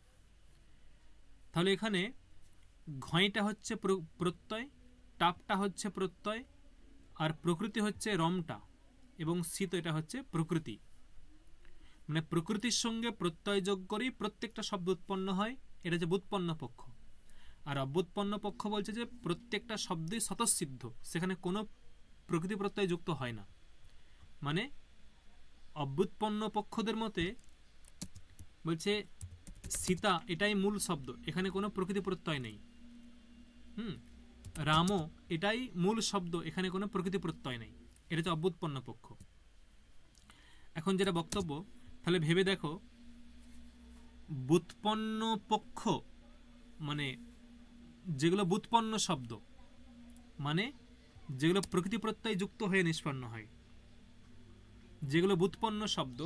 Speaker 1: তাহলে এখানে ঘয়টা হচ্ছে প্রত্যয়, টাপটা হচ্ছে প্রত্যয়, আর প্রকৃতি হচ্ছে রমটা, এবং শীত এটা হচ্ছে প্রকৃতি। মানে প্রকৃতির সঙ্গে প্রত্যয় যোগ করেই প্রত্যেকটা শব্দ উৎপন্ন হয়, এটা যে ব্যুৎপন্ন পক্ষ। আর অব্যুৎপন্ন পক্ষ বলছে যে প্রত্যেকটা শব্দই স্বতঃসিদ্ধ, সেখানে কোনো প্রকৃতি প্রত্যয় যুক্ত হয় না। মানে অব্যুৎপন্ন পক্ষদের মতে বলছে সীতা এটাই মূল শব্দ, এখানে কোনো প্রকৃতি প্রত্যয় নেই। রামও এটাই মূল শব্দ, এখানে কোনো প্রকৃতি প্রত্যয় নেই। এটা হচ্ছে অব্যুৎপন্ন পক্ষ। এখন যেটা বক্তব্য, তাহলে ভেবে দেখো, ব্যুৎপন্ন পক্ষ মানে যেগুলো ব্যুৎপন্ন শব্দ, মানে যেগুলো প্রকৃতি প্রত্যয় যুক্ত হয়ে নিষ্পন্ন হয়, যেগুলো ব্যুৎপন্ন শব্দ,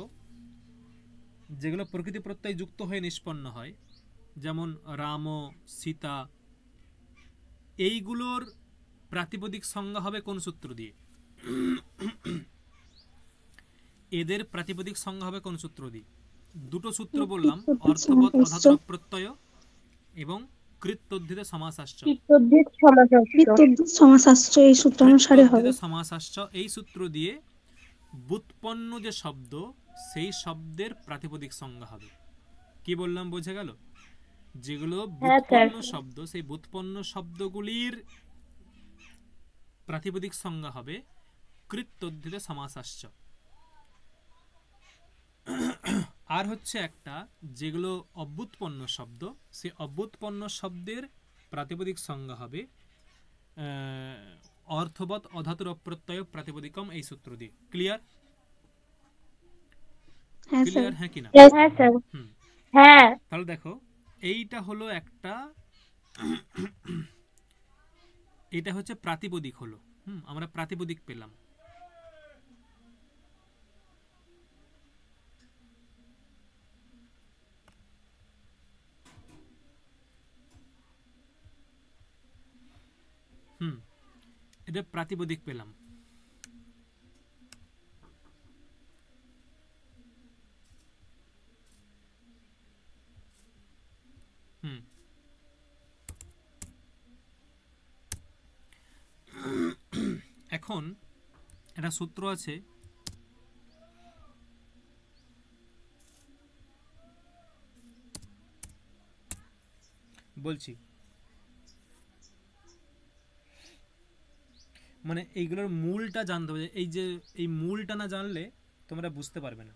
Speaker 1: যেগুলো প্রকৃতি প্রত্যয় যুক্ত হয়ে নিষ্পন্ন হয়, যেমন রাম, সীতা, এইগুলোর প্রাতিপদিক সংজ্ঞা হবে কোন সূত্র দিয়ে? এদের প্রাতিপদিক সংজ্ঞা হবে কোন সূত্র দিয়ে? দুটো সূত্র বললাম, অর্থবোধ অধাতুক প্রত্যয় এবং কৃত্তোদ্ধিত সমাসাশ্চ।
Speaker 3: এই সূত্র অনুসারে হবে।
Speaker 1: সমাসাশ্চ, এই সূত্র দিয়ে ব্যুৎপন্ন যে শব্দ, সেই শব্দের প্রাতিপদিক সংজ্ঞা হবে। কি বললাম বোঝা গেল? যেগুলো
Speaker 2: হ্যাঁ স্যার।
Speaker 1: ব্যুৎপন্ন শব্দ, সেই ব্যুৎপন্ন শব্দগুলির প্রাতিপদিক সংজ্ঞা হবে কৃত্যোদ্ধৃত সমাসাশ্চ। আর হচ্ছে একটা, যেগুলো অব্যুৎপন্ন শব্দ, সেই অব্যুৎপন্ন শব্দের প্রাতিপদিক সংজ্ঞা হবে অর্থবৎ অধাতুর অপ্রত্যয় প্রাতিপদিকম, এই সূত্র দিয়ে। ক্লিয়ার?
Speaker 3: হ্যাঁ স্যার।
Speaker 1: ক্লিয়ার হ্যাঁ কিনা?
Speaker 2: হ্যাঁ স্যার।
Speaker 1: হুম।
Speaker 2: হ্যাঁ।
Speaker 1: তাহলে দেখো, এইটা হলো একটা, এটা হচ্ছে প্রাতিপদিক হলো। আমরা প্রাতিপদিক পেলাম। এটা প্রাতিপদিক পেলাম। এখন একটা সূত্র আছে, বলছি, মানে এইগুলোর মূলটা জানতে হবে। এই যে এই মূলটা না জানলে তোমরা বুঝতে পারবে না।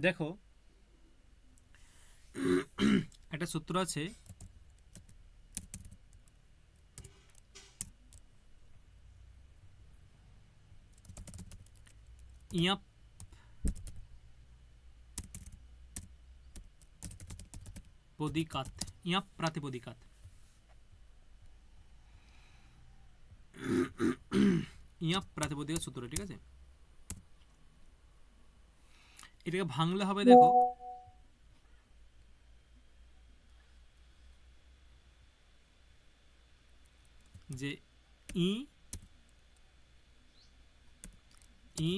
Speaker 1: দেখো, একটা সূত্র আছে, ইয়াপ পদিকাত, ইয়াপ প্রাতিপদিকাত। ইয়াপ প্রাতিপদিকাত সূত্র, ঠিক আছে? এটাকে ভাঙলে হবে, দেখো, যে ই ই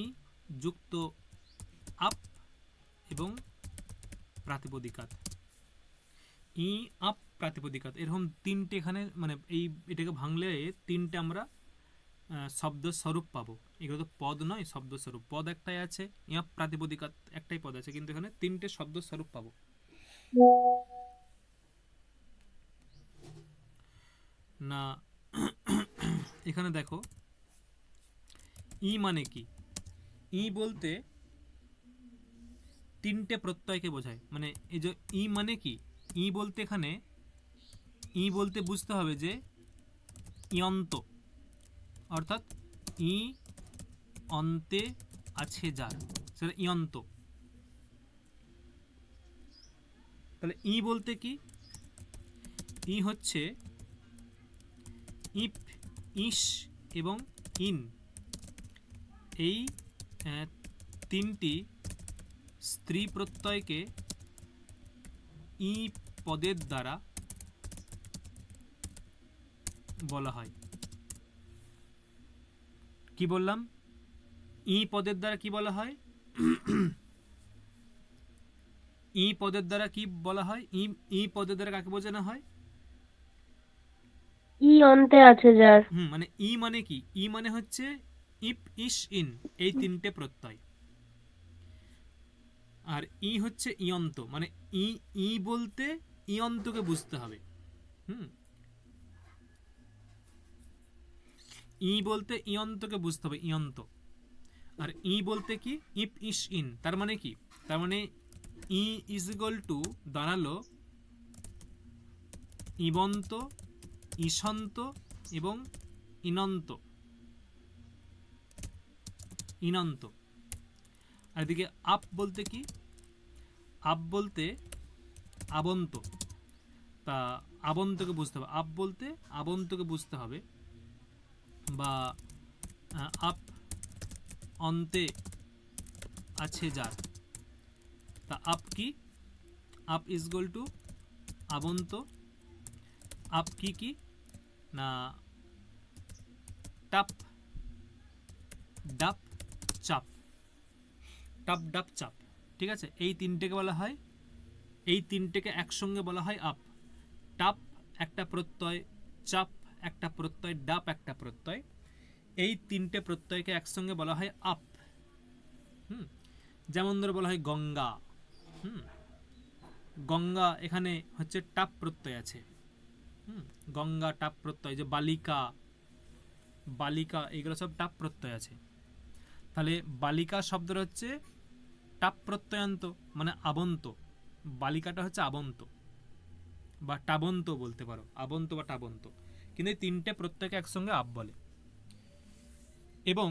Speaker 1: যুক্ত আপ এবং প্রাতিপদিকাত, ই আপ প্রাতিপদিকাত, এরকম তিনটে এখানে, মানে এই এটাকে ভাঙলে তিনটে আমরা শব্দ স্বরূপ পাবো। এগুলো তো পদ নয়, শব্দ স্বরূপ। পদ একটাই আছে, ইয়াপ প্রাতিপদিকাত একটাই পদ আছে, কিন্তু এখানে তিনটে শব্দ স্বরূপ পাবো। না, এখানে দেখো, ই মানে কি? ই বলতে তিনটে প্রত্যয়কে বোঝায়। মানে এই যে ই মানে কি, ই বলতে এখানে, ই বলতে বুঝতে হবে যে ইয়ন্ত, অর্থাৎ ই অন্তে আছে যার, সেটা ইয়ন্ত। তাহলে ই বলতে কি? ই হচ্ছে ইপ, ইস এবং ইন, এই তিনটি স্ত্রী প্রত্যয়কে ই পদের দ্বারা বলা হয়। কি বললাম? ই পদের দ্বারা কি বলা হয়? ই পদের দ্বারা কি বলা হয়? ই পদের দ্বারা কাকে বোঝানো হয়?
Speaker 2: ই অন্তে আছে যার।
Speaker 1: মানে ই মানে কি? ই মানে হচ্ছে ইপ, ইস, ইন, এই তিনটে প্রত্যয়। আর ই হচ্ছে ইয়ন্ত, মানে ই ই বলতে ইয়ন্তকে বুঝতে হবে। ই বলতে ইয়ন্তকে বুঝতে হবে, ইয়ন্ত। আর ই বলতে কি? ইপ, ইস, ইন। তার মানে কি? তার মানে ই ইজ ইকুয়াল টু দাঁড়ালো ইবন্ত, ইসন্ত এবং ইনন্ত, ইনন্ত। আর এদিকে আপ বলতে কি? আপ বলতে আবন্ত। তা আবন্তকে বুঝতে হবে, আপ বলতে আবন্তকে বুঝতে হবে, বা আপ অন্তে আছে যার। তা আপ কি, আপ ইজ ইকুয়াল টু আবন্ত। আপ কি কি না টাপ ডাপ চাপ, টাপ ডাপ চাপ, ঠিক আছে। এই তিনটেকে বলা হয়, এই তিনটেকে একসঙ্গে বলা হয় আপ। টাপ একটা প্রত্যয়, চাপ একটা প্রত্যয়, ডাপ একটা প্রত্যয়, এই তিনটে প্রত্যয়কে একসঙ্গে বলা হয় আপ। যেমন ধরে বলা হয় গঙ্গা, গঙ্গা এখানে হচ্ছে টাপ প্রত্যয় আছে, গঙ্গা টাপ প্রত্যয়। যে বালিকা, বালিকা এগুলো সব টাপ প্রত্যয় আছে। তাহলে বালিকা শব্দের হচ্ছে টাপ প্রত্যয়ান্ত, মানে আবন্ত। বালিকাটা হচ্ছে আবন্ত বা টাবন্ত বলতে পারো, আবন্ত বা টাবন্ত। কিন্তু এই তিনটে প্রত্যয়কে একসঙ্গে আপ বলে। এবং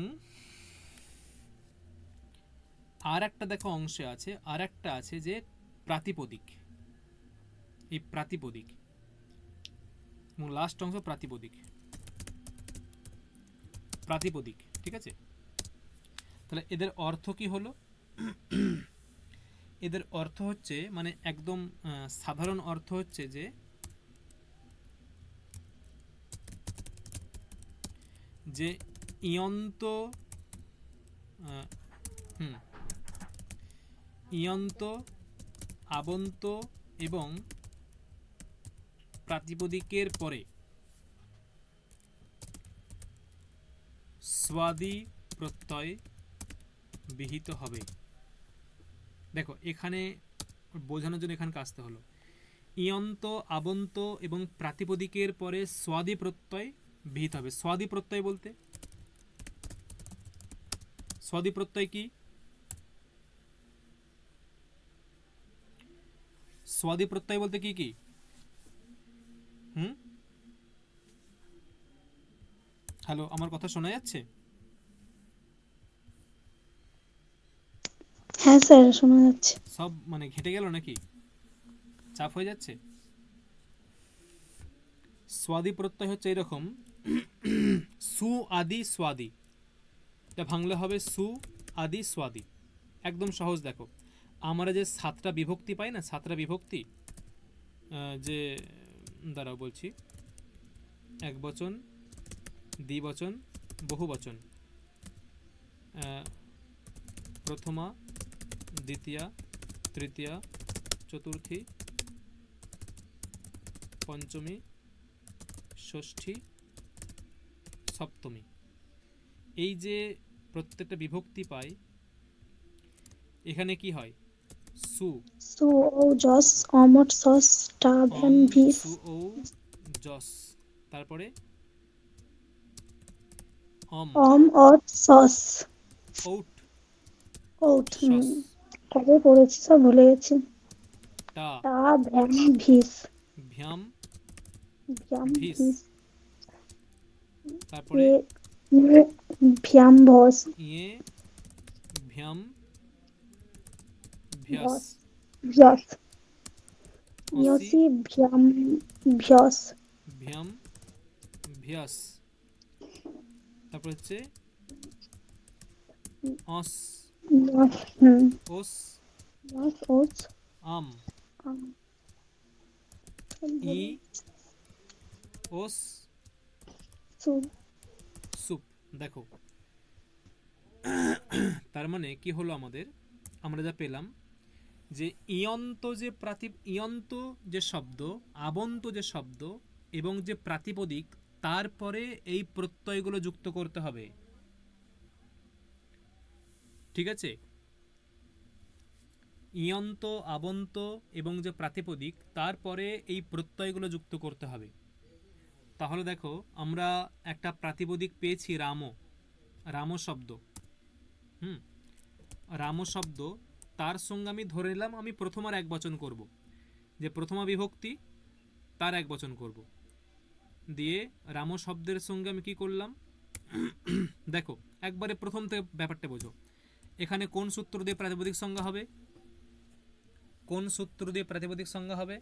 Speaker 1: আর একটা দেখো অংশে আছে, আর একটা আছে যে প্রাতিপদিক। এই প্রাতিপদিক এবং লাস্ট অংশ প্রাতিপদিক, প্রাতিপদিক, ঠিক আছে। তাহলে এদের অর্থ কি হলো? এদের অর্থ হচ্ছে, মানে একদম সাধারণ অর্থ হচ্ছে যে ইয়ন্ত, ইয়ন্ত, আবন্ত এবং প্রাতিপদিকের পরে স্বাদি প্রত্যয় বিহিত হবে। দেখো এখানে বোঝানোর জন্য এখানকে আসতে হলো, ইয়ন্ত, আবন্ত এবং প্রাতিপদিকের পরে স্বাদি প্রত্যয় বিহিত হবে। স্বাদি প্রত্যয় বলতে, স্বাদি প্রত্যয় কি? স্বাদি প্রত্যয় বলতে কি কি? হ্যালো, আমার কথা শোনা যাচ্ছে?
Speaker 3: হ্যাঁ স্যার, শোনা যাচ্ছে।
Speaker 1: সব মানে ঘেটে গেল নাকি? চাপ হয়ে যাচ্ছে? স্বাদি প্রত্যয় হচ্ছে এরকম, সু আদি স্বাদি, এটা ভাঙলে হবে সু আদি স্বাদি। একদম সহজ। দেখো আমরা যে 7টা বিভক্তি পাই না, 7টা বিভক্তি, যে দাঁড়াও বলছি, এক বচন, দ্বিবচন, বহুবচন, প্রথমা, দ্বিতীয়া, তৃতীয়া, চতুর্থী, পঞ্চমী, ষষ্ঠী, সপ্তমী। এই যে প্রত্যেকটা বিভক্তি পাই, এখানে কি হয়? সু,
Speaker 3: সু ও জস, অমট সস, টা ভ্যান ভিস।
Speaker 1: সু ও জস, তারপরে
Speaker 3: অম অট সস,
Speaker 1: ওট
Speaker 3: ওট।
Speaker 1: সস,
Speaker 3: কবে পড়েছি সব ভুলে গেছি।
Speaker 1: টা
Speaker 3: টা ভ্যান ভিস,
Speaker 1: ভ্যাম
Speaker 3: ভ্যাম
Speaker 1: ভিস,
Speaker 3: ভিস।
Speaker 1: তারপরে
Speaker 3: ভ্যাম ভস,
Speaker 1: ইয়ে ভ্যাম ভ্যাস,
Speaker 3: ভস ভ্যাস।
Speaker 1: অসি
Speaker 3: ইয়সি ভ্যাম ভ্যাস,
Speaker 1: ভ্যাম ভ্যাস, তারপর হচ্ছে অস ওস
Speaker 3: ওস,
Speaker 1: আম, ই ওস
Speaker 3: সুপ।
Speaker 1: সুপ। দেখো তার মানে কি হলো আমাদের, আমরা যা পেলাম যে ইয়ন্ত যে ইয়ন্ত যে শব্দ, আবন্ত যে শব্দ এবং যে প্রাতিপদিক, তারপরে এই প্রত্যয়গুলো যুক্ত করতে হবে, ঠিক আছে। ইয়ন্ত, আবন্ত এবং যে প্রাতিপদিক, তারপরে এই প্রত্যয়গুলো যুক্ত করতে হবে। তাহলে দেখো আমরা একটা প্রাতিপদিক পেয়েছি রাম, রাম শব্দ, রাম শব্দ, তার সঙ্গে আমি ধরে নিলাম আমি প্রথমার এক বচন করব, যে প্রথমা বিভক্তি তার এক বচন করব, দিয়ে রাম শব্দের সঙ্গে আমি কি করলাম, দেখো একবারে প্রথম থেকে ব্যাপারটা বোঝো। এখানে কোন সূত্র দিয়ে প্রাতিপদিক সংজ্ঞা হবে? কোন সূত্র দিয়ে প্রাতিপদিক সংজ্ঞা হবে?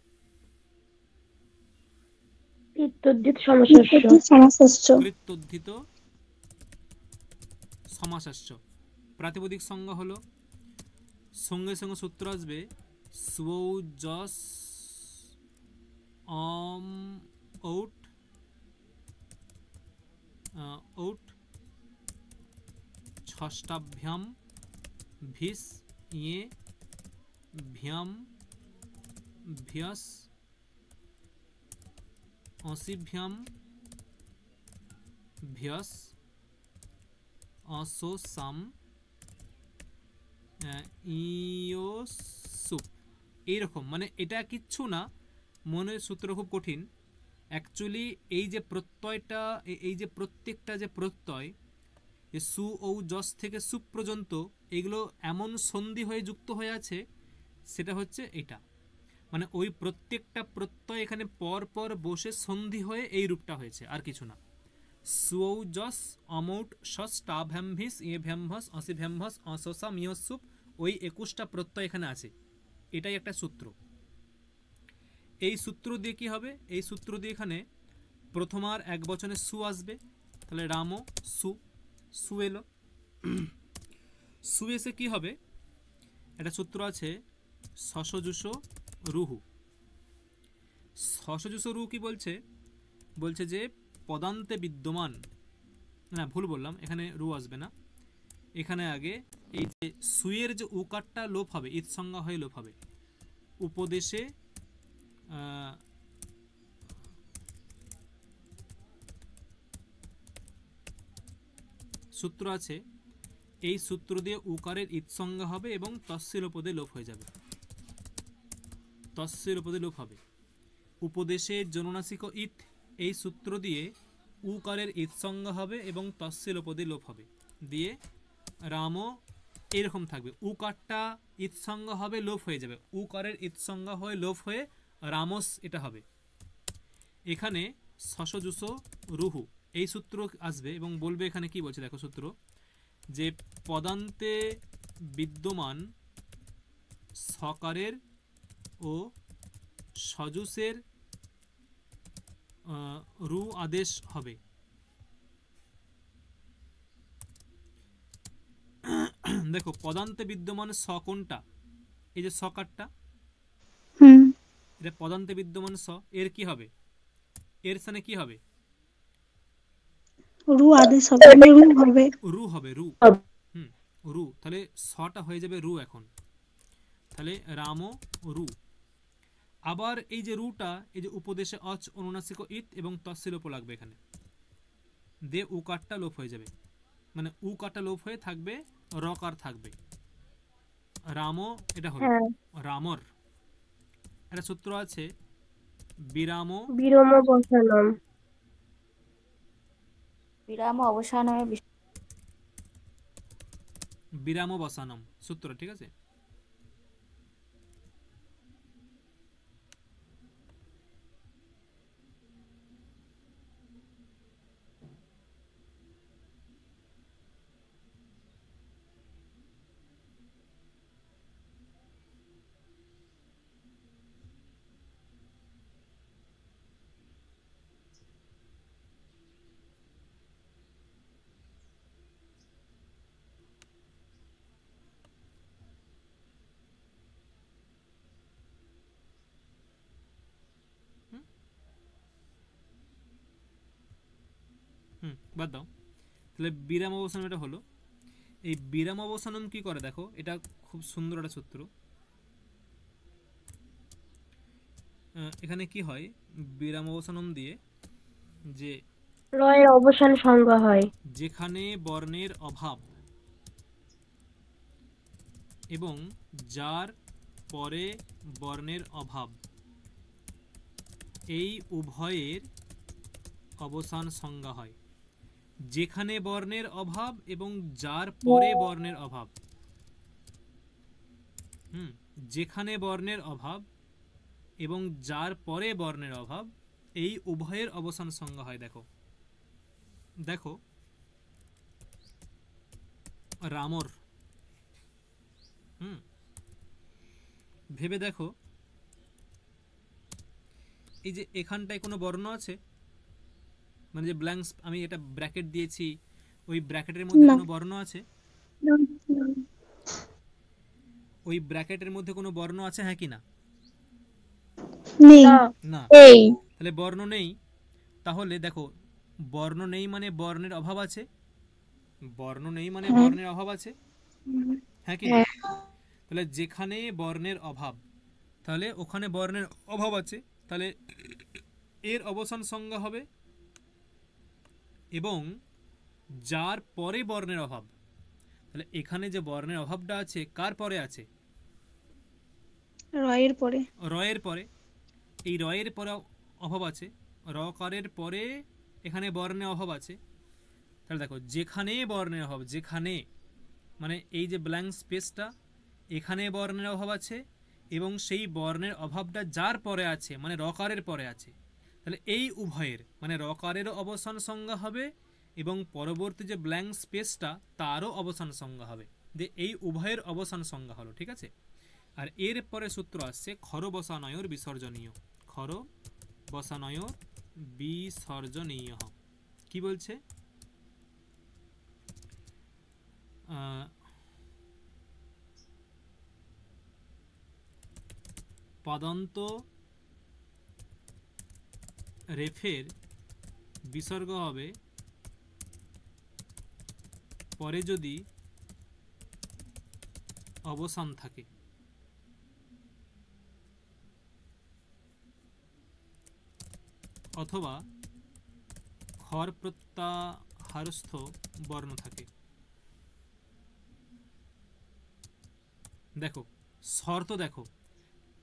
Speaker 2: কৃত্যুদ্ধৃত সমাসাস্য।
Speaker 3: কৃত্যুদ্ধৃত সমাসাস্য।
Speaker 1: কৃত্যুদ্ধৃত সমাসাস্য। প্রাতিপদিক সংজ্ঞা হলো, সঙ্গে সঙ্গে সূত্র আসবে স্বৌ যশ ঔট ঔট ষষ্ঠাভ্যাম ভিস ইয়ে ভ্যাম ভ্যাস অসিভ্যাম ভ্যাস অসোসাম ইয়োসুপ। এইরকম, মানে এটা কিচ্ছু না, মনে সূত্র খুব কঠিন অ্যাকচুয়ালি। এই যে প্রত্যয়টা, এই যে প্রত্যেকটা যে প্রত্যয় সু ও যশ থেকে সুপ পর্যন্ত, এগুলো এমন সন্ধি হয়ে যুক্ত হয়ে আছে, সেটা হচ্ছে এটা, মানে ওই প্রত্যেকটা প্রত্যয় এখানে পর পর বসে সন্ধি হয়ে এই রূপটা হয়েছে, আর কিছু না। সুও যশ অমৌট শস টাভ্যামভিস ইয়ে ভ্যামভস অসিভ্যামভস অসসা মিয়সুপ, ওই 21টা প্রত্যয় এখানে আছে, এটাই একটা সূত্র। এই সূত্র দিয়ে কি হবে, এই সূত্র দিয়ে এখানে প্রথমার এক বচনে সু আসবে, তাহলে রামো সু, সু এলো। সু এসে কি হবে, একটা সূত্র আছে শশজুষ রুহু। শশজুষ রুহু কি বলছে, বলছে যে পদান্তে বিদ্যমান, না ভুল বললাম, এখানে রু আসবে না, এখানে আগে এই যে সুয়ের যে উকারটা লোপ হবে, ঈদ সংজ্ঞা হয়ে লোপ হবে। উপদেশে সূত্র আছে, এই সূত্র দিয়ে উকারের ঈদ সংজ্ঞা হবে এবং তস্যের উপদে লোপ হয়ে যাবে, তস্যের উপদে লোপ হবে। উপদেশে জননাসিক ঈদ, এই সূত্র দিয়ে উকারের ঈদ সংজ্ঞা হবে এবং তস্যের উপদে লোপ হবে, দিয়ে রামও এরকম থাকবে, উকারটা ঈদ সংজ্ঞা হবে, লোপ হয়ে যাবে, উকারের ঈদ সংজ্ঞা হয়ে লোপ হয়ে রামস এটা হবে। এখানে শশজুষ রুহু এই সূত্র আসবে এবং বলবে, এখানে কি বলছে দেখো সূত্র, যে পদান্তে বিদ্যমান সকারের ও সজুসের রু আদেশ হবে। দেখো পদান্তে বিদ্যমান স কোনটা, এই যে সকারটা, এটা পদান্তে বিদ্যমান স, এর কি হবে, এর স্থানে কি হবে,
Speaker 3: রু আদেশ হবে, রু হবে,
Speaker 1: রু হবে, রু, রু, তাহলে সটা হয়ে যাবে রু এখন, তাহলে রাম রু। আবার এই যে রুটা, এই যে উপদেশে অচ অনুনাসিক ইত এবং তসিল উপ লাগবে এখানে, দে উকারটা লোপ হয়ে যাবে, মানে উকারটা লোপ হয়ে থাকবে, রকার থাকবে, রাম, এটা হলো রামর। একটা সূত্র আছে বিরাম
Speaker 2: বিরম বসানম,
Speaker 4: বিরাম অবসানমে
Speaker 1: বিরাম বসানম সূত্র, ঠিক আছে। বাদ দাও, তাহলে বিরাম অবসানম এটা হলো। এই বিরাম অবসানম কি করে দেখো, এটা খুব সুন্দর একটা সূত্র। এখানে কি হয়, বিরাম অবসানম দিয়ে যে
Speaker 2: রয়ের অবসান সংজ্ঞা হয়,
Speaker 1: যেখানে বর্ণের অভাব এবং যার পরে বর্ণের অভাব, এই উভয়ের অবসান সংজ্ঞা হয়। যেখানে বর্ণের অভাব এবং যার পরে বর্ণের অভাব, যেখানে বর্ণের অভাব এবং যার পরে বর্ণের অভাব, এই উভয়ের অবসান সংজ্ঞা হয়। দেখো দেখো রামর, ভেবে দেখো, এই যে এখানটায় কোনো বর্ণ আছে, মানে যে ব্ল্যাঙ্ক, আমি এটা ব্র্যাকেট দিয়েছি, ওই ব্র্যাকেটের মধ্যে
Speaker 3: না
Speaker 1: কোনো বর্ণ আছে?
Speaker 3: না, না,
Speaker 1: ওই ব্র্যাকেটের মধ্যে কোনো বর্ণ আছে, হ্যাঁ কি না?
Speaker 3: নেই।
Speaker 2: না
Speaker 1: না,
Speaker 2: এই
Speaker 1: তাহলে বর্ণ নেই। তাহলে দেখো, বর্ণ নেই মানে বর্ণের অভাব আছে, বর্ণ নেই মানে
Speaker 3: হ্যাঁ।
Speaker 1: বর্ণের অভাব আছে, হ্যাঁ কি না?
Speaker 2: হ্যাঁ।
Speaker 1: তাহলে যেখানে বর্ণের অভাব, তাহলে ওখানে বর্ণের অভাব আছে, তাহলে এর অবসান সংজ্ঞা হবে। এবং যার পরে বর্ণের অভাব, তাহলে এখানে যে বর্ণের অভাবটা আছে কার পরে আছে?
Speaker 3: রয়ের পরে।
Speaker 1: রয়ের পরে। এই রয়ের পরে অভাব আছে, রকারের পরে এখানে বর্ণের অভাব আছে। তাহলে দেখো, যেখানে বর্ণের অভাব, যেখানে মানে এই যে ব্ল্যাঙ্ক স্পেসটা, এখানে বর্ণের অভাব আছে এবং সেই বর্ণের অভাবটা যার পরে আছে মানে রকারের পরে আছে, তাহলে এই উভয়ের মানে রকারেরও অবসান সংজ্ঞা হবে এবং পরবর্তী যে ব্ল্যাঙ্ক স্পেসটা তারও অবসান সংজ্ঞা হবে, যে এই উভয়ের অবসান সংজ্ঞা হলো। ঠিক আছে? আর এর পরে সূত্র আসছে খর বসানয়র বিসর্জনীয়। খর বসানয়র বিসর্জনীয় কি বলছে? পদান্ত রেফের বিসর্গ হবে পরে যদি অবসান থাকে, অথবা খর প্রত্যাহারস্থ বর্ণ থাকে। দেখো শর্ত, দেখো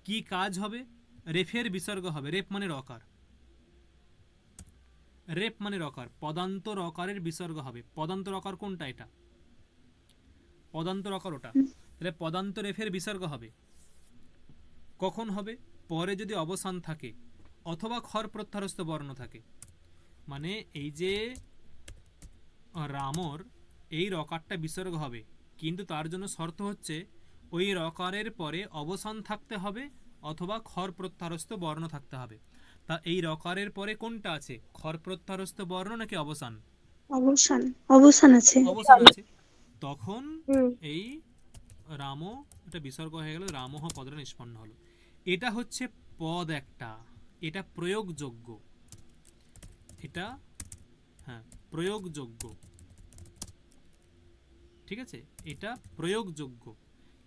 Speaker 1: কি কাজ হবে? রেফের বিসর্গ হবে, রেপ মানে রকার, রেপ মানে রকার, পদান্ত রকারের বিসর্গ হবে। পদান্ত রকার কোনটা? এটা পদান্ত রকার, ওটা। তাহলে পদান্ত রেফের বিসর্গ হবে কখন হবে? পরে যদি অবসান থাকে অথবা খর প্রত্যাহারস্থ বর্ণ থাকে। মানে এই যে রামর, এই রকারটা বিসর্গ হবে, কিন্তু তার জন্য শর্ত হচ্ছে ওই রকারের পরে অবসান থাকতে হবে অথবা খর প্রত্যাহারস্থ বর্ণ থাকতে হবে। তা এই রকারের পরে কোনটা আছে? খর প্রত্যাহারস্থ বর্ণ নাকি অবসান?
Speaker 3: অবসান। অবসান আছে।
Speaker 1: অবসান আছে। তখন
Speaker 2: হুম।
Speaker 1: এই রাম, এটা বিসর্গ হয়ে গেল, রামহ পদটা নিষ্পন্ন হলো। এটা হচ্ছে পদ একটা, এটা প্রয়োগযোগ্য, এটা হ্যাঁ প্রয়োগযোগ্য। ঠিক আছে, এটা প্রয়োগযোগ্য।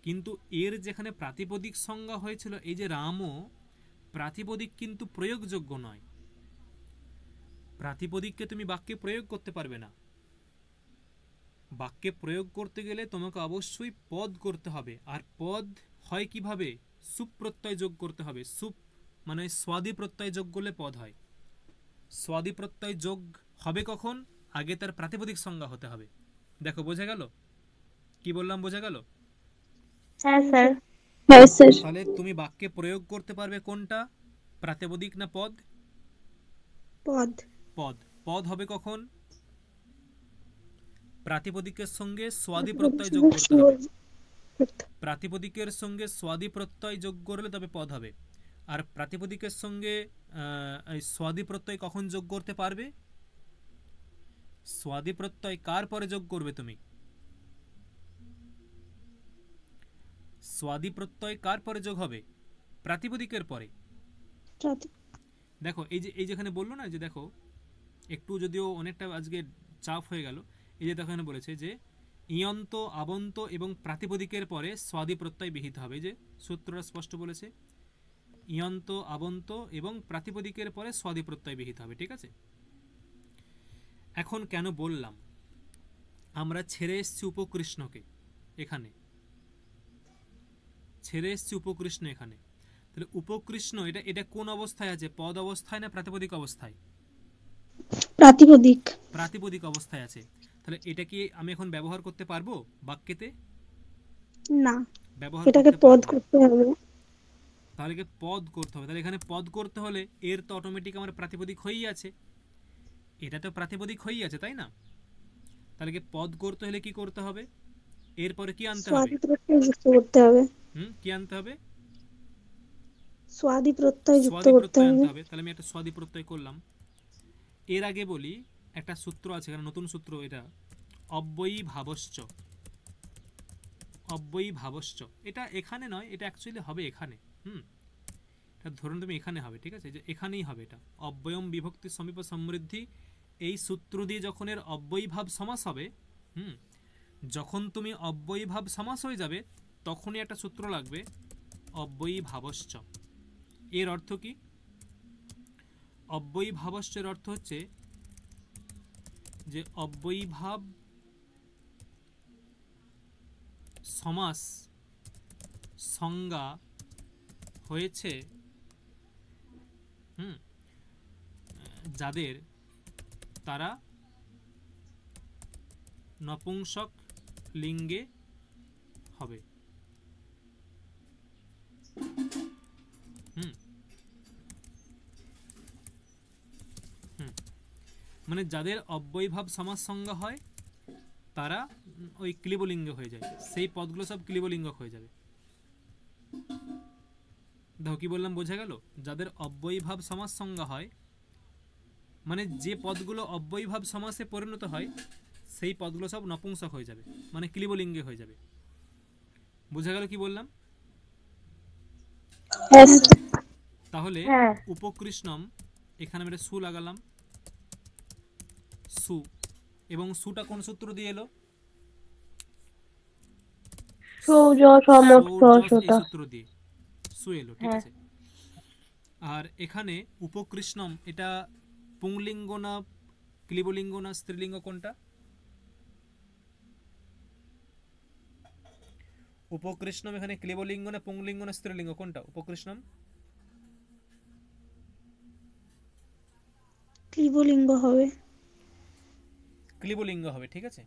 Speaker 1: কিন্তু এর যেখানে প্রাতিপদিক সংজ্ঞা হয়েছিল, এই যে রামও, প্রাতিপদিক কিন্তু প্রয়োগযোগ্য নয়। প্রাতিপদিককে তুমি বাক্যে প্রয়োগ করতে পারবে না। বাক্যে প্রয়োগ করতে গেলে তোমাকে অবশ্যই পদ করতে হবে। আর পদ হয় কিভাবে? সুপ্রত্যয় যোগ করতে হবে। সুপ মানে স্বাদি প্রত্যয় যোগ করলে পদ হয়। স্বাদি প্রত্যয় যোগ হবে কখন? আগে তার প্রাতিপদিক সংজ্ঞা হতে হবে। দেখো বোঝা গেল? কি বললাম, বোঝা গেল?
Speaker 2: হ্যাঁ স্যার।
Speaker 3: হ্যাঁ স্যার।
Speaker 1: তাহলে তুমি বাক্যে প্রয়োগ করতে পারবে কোনটা, প্রাতিপদিক না পদ?
Speaker 3: পদ।
Speaker 1: পদ। পদ হবে কখন? প্রাতিপদিকের সঙ্গে স্বাদি প্রত্যয় যোগ করতে হবে। প্রাতিপদিকের সঙ্গে স্বাদি প্রত্যয় যোগ করলে তবে পদ হবে। আর প্রাতিপদিকের সঙ্গে স্বাদি প্রত্যয় কখন যোগ করতে পারবে? স্বাদি প্রত্যয় কার পরে যোগ করবে তুমি? স্বাদি প্রত্যয় কার পরে যোগ হবে? প্রাতিপদিকের পরে। দেখো এই যেখানে বললো না, যে দেখো একটু যদিও অনেকটা আজকে চাপ হয়ে গেল, এই যে দেখো এখানে বলেছে যে ইয়ন্ত, আবন্ত এবং প্রাতিপদিকের পরে স্বাদি প্রত্যয় বিহিত হবে। যে সূত্রটা স্পষ্ট বলেছে, ইয়ন্ত, আবন্ত এবং প্রাতিপদিকের পরে স্বাদি প্রত্যয় বিহিত হবে। ঠিক আছে? এখন কেন বললাম, আমরা ছেড়ে এসছি উপকৃষ্ণকে, এখানে ছেড়ে এসছি উপকৃষ্ণ এখানে। তাহলে উপকৃষ্ণ এটা কোন অবস্থায় আছে? পদ অবস্থায় না প্রাতিপদিক অবস্থায়?
Speaker 3: প্রাতিপদিক।
Speaker 1: প্রাতিপদিক অবস্থায় আছে। তাহলে এটা কি আমি এখন ব্যবহার করতে পারবো বাক্যেতে?
Speaker 3: না,
Speaker 1: ব্যবহার
Speaker 3: এটাকে
Speaker 1: করতে
Speaker 3: পদ
Speaker 1: পারবো না।
Speaker 3: করতে হবে।
Speaker 1: তাহলে কি পদ করতে হবে? তাহলে এখানে পদ করতে হলে এর তো অটোমেটিক আমার প্রাতিপদিক হয়েই আছে, এটা তো প্রাতিপদিক হয়েই আছে, তাই না? তাহলে কি পদ করতে হলে কি করতে হবে? এরপরে কি আনতে হবে?
Speaker 3: স্বাদি প্রত্যয় যুক্ত করতে হবে।
Speaker 1: কি আনতে হবে?
Speaker 3: স্বাদি প্রত্যয় যুক্ত
Speaker 1: স্বাদি
Speaker 3: করতে
Speaker 1: প্রত্যয়
Speaker 3: হবে।
Speaker 1: আনতে হবে। তাহলে আমি একটা স্বাদি প্রত্যয় করলাম। এর আগে বলি একটা সূত্র আছে, এখানে নতুন সূত্র, এটা অব্যয়ী ভাবশ্চ। অব্যয়ী ভাবশ্চ এটা এখানে নয়, এটা অ্যাকচুয়ালি হবে এখানে। এটা ধরুন তুমি এখানে হবে, ঠিক আছে, যে এখানেই হবে। এটা অব্যয়ম বিভক্তি সমীপ সমৃদ্ধি, এই সূত্র দিয়ে যখন এর অব্যয়ী ভাব সমাস হবে, যখন তুমি অব্যয়ী ভাব সমাস হয়ে যাবে তখনই একটা সূত্র লাগবে অব্যয়ী ভাবশ্চ। এর অর্থ কি? অব্যয়ী ভাবশ্চের অর্থ হচ্ছে যে অব্যয়ী ভাব সমাস সংজ্ঞা হয়েছে যাদের, তারা নপুংসক লিঙ্গে হবে। মানে যাদের অব্যয়ীভাব সমাস সংজ্ঞা হয় তারা ওই ক্লিবলিঙ্গ হয়ে যায়, সেই পদগুলো সব ক্লিবলিঙ্গ হয়ে যাবে। দেখো কি বললাম, বোঝা গেল? যাদের অব্যয়ীভাব সমাস সংজ্ঞা হয় মানে যে পদগুলো অব্যয়ীভাব সমাসে পরিণত হয় সেই পদগুলো সব নপুংসক হয়ে যাবে, মানে ক্লিবলিঙ্গে হয়ে যাবে। বোঝা গেল কি বললাম? তাহলে উপকৃষ্ণম, এখানে আমি একটা সু লাগালাম, সু, এবং সুটা কোন সূত্র দিয়ে এলো? সূত্র দিয়ে সু এলো, ঠিক আছে। আর এখানে উপকৃষ্ণম, এটা পুংলিঙ্গ না ক্লিবলিঙ্গ না স্ত্রীলিঙ্গ কোনটা? উপকৃষ্ণম এখানে ক্লিবলিঙ্গ না পুংলিঙ্গ না স্ত্রীলিঙ্গ কোনটা? উপকৃষ্ণম
Speaker 3: ক্লিবলিঙ্গ হবে।
Speaker 1: ক্লিবলিঙ্গ হবে, ঠিক আছে।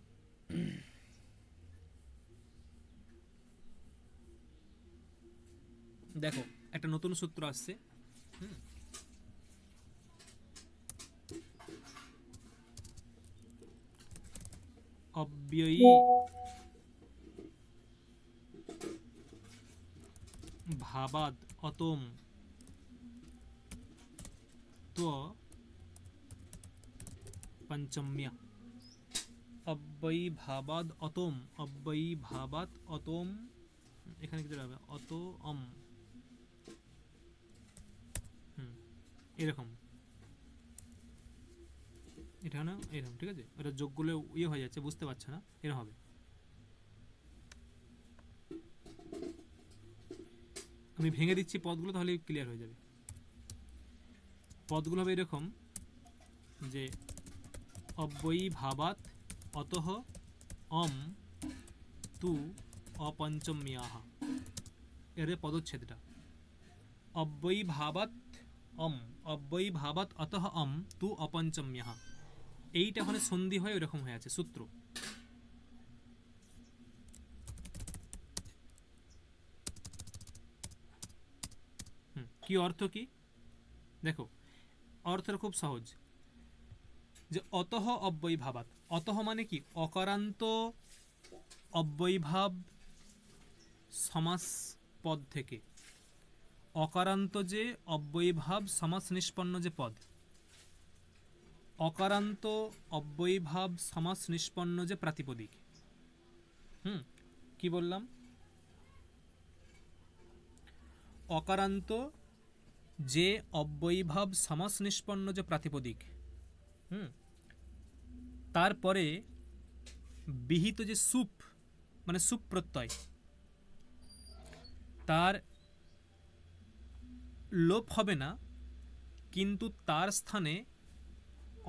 Speaker 1: দেখো একটা নতুন সূত্র আসছে, অব্যয়ী ভাবাদ অতম তো পঞ্চম্য। অব্যয়ী ভাবাদ অতম, অব্যয়ী ভাবাদ অতম, এখানে কি হবে? অত অম, এরকম, এটা না এরকম, ঠিক আছে। এটা যোগগুলো ইয়ে হয়ে যাচ্ছে, বুঝতে পারছো না, এরকম হবে। আমি ভেঙে দিচ্ছি পদগুলো, তাহলে ক্লিয়ার হয়ে যাবে। পদগুলো হবে এরকম যে অব্যয়ী ভাবাত অতঃ অম তু অপঞ্চম্যাহ, এর পদচ্ছেদটা অব্যয়ী ভাবাত অম, অব্যয়ী ভাবাত অতঃ অম তু অপঞ্চম্যাহ, এইটা ওখানে সন্ধি হয়ে ওইরকম হয়ে আছে সূত্র। কি অর্থ কি? দেখো অর্থটা খুব সহজ, যে অতঃ অব্যয়ী ভাবাত, অতঃ মানে কি? অকারান্ত অব্যয়ীভাব সমাস পদ থেকে, অকারান্ত যে অব্যয়ীভাব সমাস নিষ্পন্ন যে পদ, অকারান্ত অব্যয়ীভাব সমাস নিষ্পন্ন যে প্রাতিপদিক। কি বললাম? অকারান্ত যে অব্যয়ীভাব সমাস নিষ্পন্ন যে প্রাতিপদিক, তারপরে বিহিত যে সুপ মানে সুপ প্রত্যয়, তার লোপ হবে না, কিন্তু তার স্থানে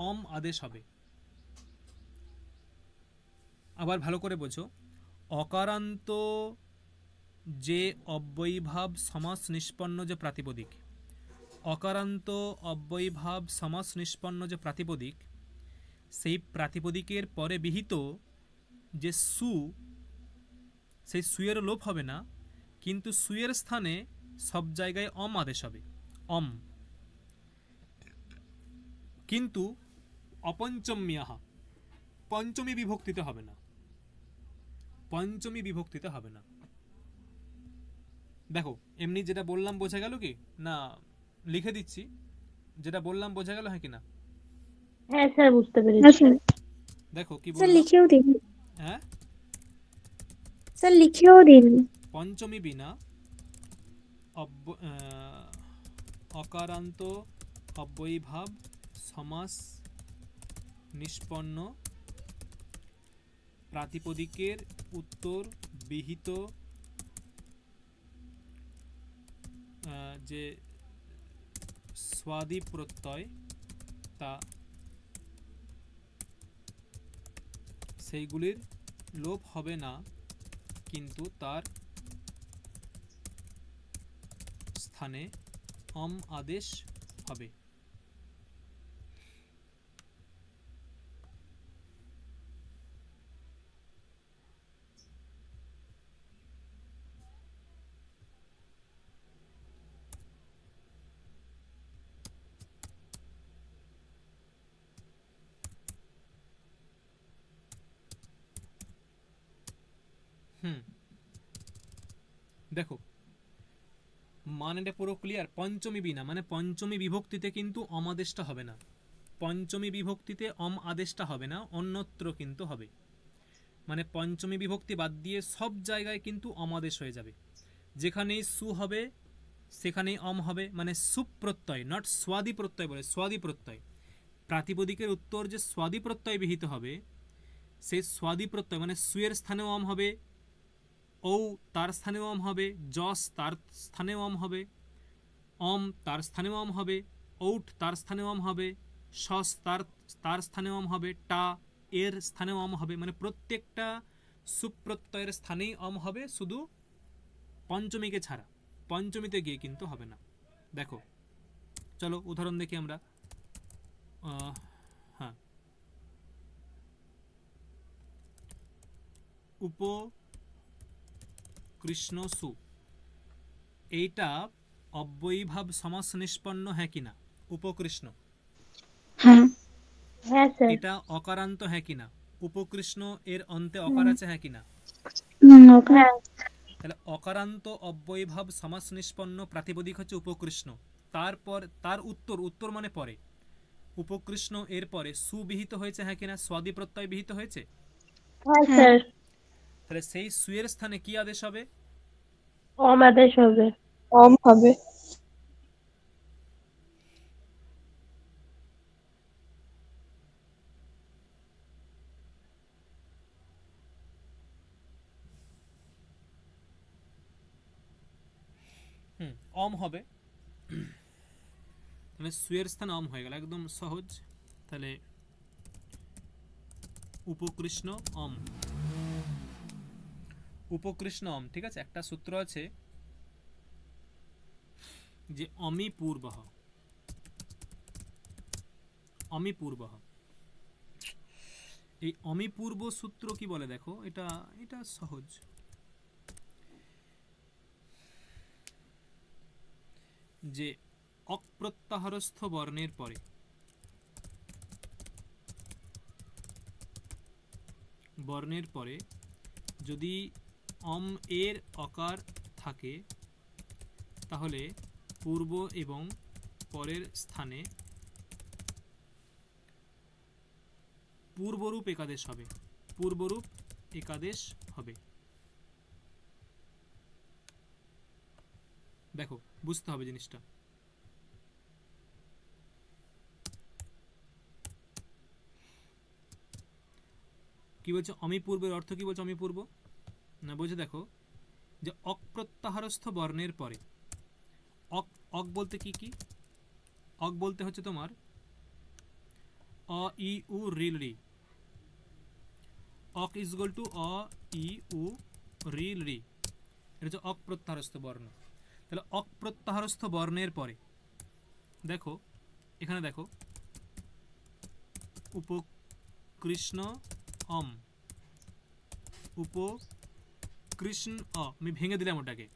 Speaker 1: অম আদেশ হবে। আবার ভালো করে বোঝো, অকারান্ত যে অব্যয়ীভাব সমাস নিষ্পন্ন যে প্রাতিপদিক, অকারান্ত অব্যয়ীভাব সমাস নিষ্পন্ন যে প্রাতিপদিক, সেই প্রাতিপদিকের পরে বিহিত যে সু, সেই সুয়ের লোপ হবে না, কিন্তু সুয়ের স্থানে সব জায়গায় অম আদেশ হবে, অম। কিন্তু অপঞ্চম্যাহা, পঞ্চমী বিভক্তিতে হবে না, পঞ্চমী বিভক্তিতে হবে না। দেখো এমনি যেটা বললাম বোঝা গেল কি না? লিখে দিচ্ছি, যেটা বললাম বোঝা গেল, হ্যাঁ কি না?
Speaker 3: হ্যাঁ স্যার বুঝতে
Speaker 2: হ্যাঁ
Speaker 3: পেরেছি।
Speaker 2: স্যার।
Speaker 1: দেখো কি
Speaker 2: স্যার
Speaker 1: বললাম।
Speaker 2: লিখেও দিন,
Speaker 1: হ্যাঁ,
Speaker 2: স্যার লিখেও দিন।
Speaker 1: পঞ্চমী বিনা অকারান্ত অব্যয়ীভাব সমাস নিষ্পন্ন প্রাতিপদিকের উত্তর বিহিত যে স্বাদি প্রত্যয় তা সেইগুলির লোপ হবে না, কিন্তু তার স্থানে অম আদেশ হবে। দেখো মানেটা পুরো ক্লিয়ার। পঞ্চমী বিনা মানে পঞ্চমী বিভক্তিতে কিন্তু অম আদেশটা হবে না, পঞ্চমী বিভক্তিতে অম আদেশটা হবে না, অন্যত্র কিন্তু হবে। মানে পঞ্চমী বিভক্তি বাদ দিয়ে সব জায়গায় কিন্তু অম আদেশ হয়ে যাবে। যেখানেই সু হবে সেখানেই অম হবে, মানে সুপ্রত্যয়, নট স্বাদি প্রত্যয় বলে, স্বাদি প্রত্যয়। প্রাতিপদিকের উত্তর যে স্বাদি প্রত্যয় বিহিত হবে, সেই স্বাদি প্রত্যয় মানে সুয়ের স্থানেও অম হবে, ঔ তার স্থানেও অম হবে, যশ তার স্থানেও অম হবে, অম তার স্থানেও অম হবে, ঔট তার স্থানেও অম হবে, শস তার স্থানেও অম হবে, টা এর স্থানেও অম হবে। মানে প্রত্যেকটা সুপ্রত্যয়ের স্থানেই অম হবে, শুধু পঞ্চমীকে ছাড়া। পঞ্চমীতে গিয়ে কিন্তু হবে না। দেখো চলো উদাহরণ দেখি আমরা। হ্যাঁ, উপকৃষ্ণ সু, এইটা অব্যয়ীভাব সমাস নিষ্পন্ন হ্যাঁ কিনা? উপকৃষ্ণ,
Speaker 3: হ্যাঁ হ্যাঁ স্যার।
Speaker 1: এটা অকারান্ত হ্যাঁ কিনা? উপকৃষ্ণ এর অন্তে অকার আছে হ্যাঁ কিনা?
Speaker 3: ওকে।
Speaker 1: তাহলে অকারান্ত অব্যয়ীভাব সমাস নিষ্পন্ন প্রাতিপদিক হচ্ছে উপকৃষ্ণ। তারপর তার উত্তর মানে পরে, উপকৃষ্ণ এর পরে সুবিহিত হয়েছে হ্যাঁ কিনা? স্বাদি প্রত্যয় বিহিত হয়েছে।
Speaker 3: হ্যাঁ স্যার।
Speaker 1: তাহলে সেই সুয়ের স্থানে কি আদেশ হবে?
Speaker 3: অম আদেশ হবে।
Speaker 2: অম হবে।
Speaker 1: অম হবে। তাহলে সুয়ের স্থানে অম হয়ে গেল, একদম সহজ। তাহলে উপকৃষ্ণ অম, উপকৃষ্ণ অম, ঠিক আছে। একটা সূত্র আছে যে অমি পূর্বঃ, অমি পূর্বঃ। এই অমি পূর্ব সূত্র কি বলে দেখো, এটা এটা সহজ। যে অপ্রত্যাহারস্থ বর্ণের পরে, বর্ণের পরে যদি অম এর অকার থাকে, তাহলে পূর্ব এবং পরের স্থানে পূর্বরূপ একাদেশ হবে, পূর্বরূপ একাদেশ হবে। দেখো বুঝতে হবে জিনিসটা। কি বলছে অমি পূর্বের অর্থ কি বলছে? অমি পূর্ব না বলছে দেখো যে অপ্রত্যাহারস্থ বর্ণের পরে, অক অক বলতে কি কি? অক বলতে হচ্ছে তোমার অ ই উ রিল রি। অক ইজ ইকুয়াল টু অ ই উ রিল রি, এটা হচ্ছে অপ্রত্যাহারস্থ বর্ণ। তাহলে অপ্রত্যাহারস্থ বর্ণের পরে দেখো, এখানে দেখো উপকৃষ্ণ অম, উপকৃষ্ণ অ, আমি ভেঙে দিলাম ওটাকে,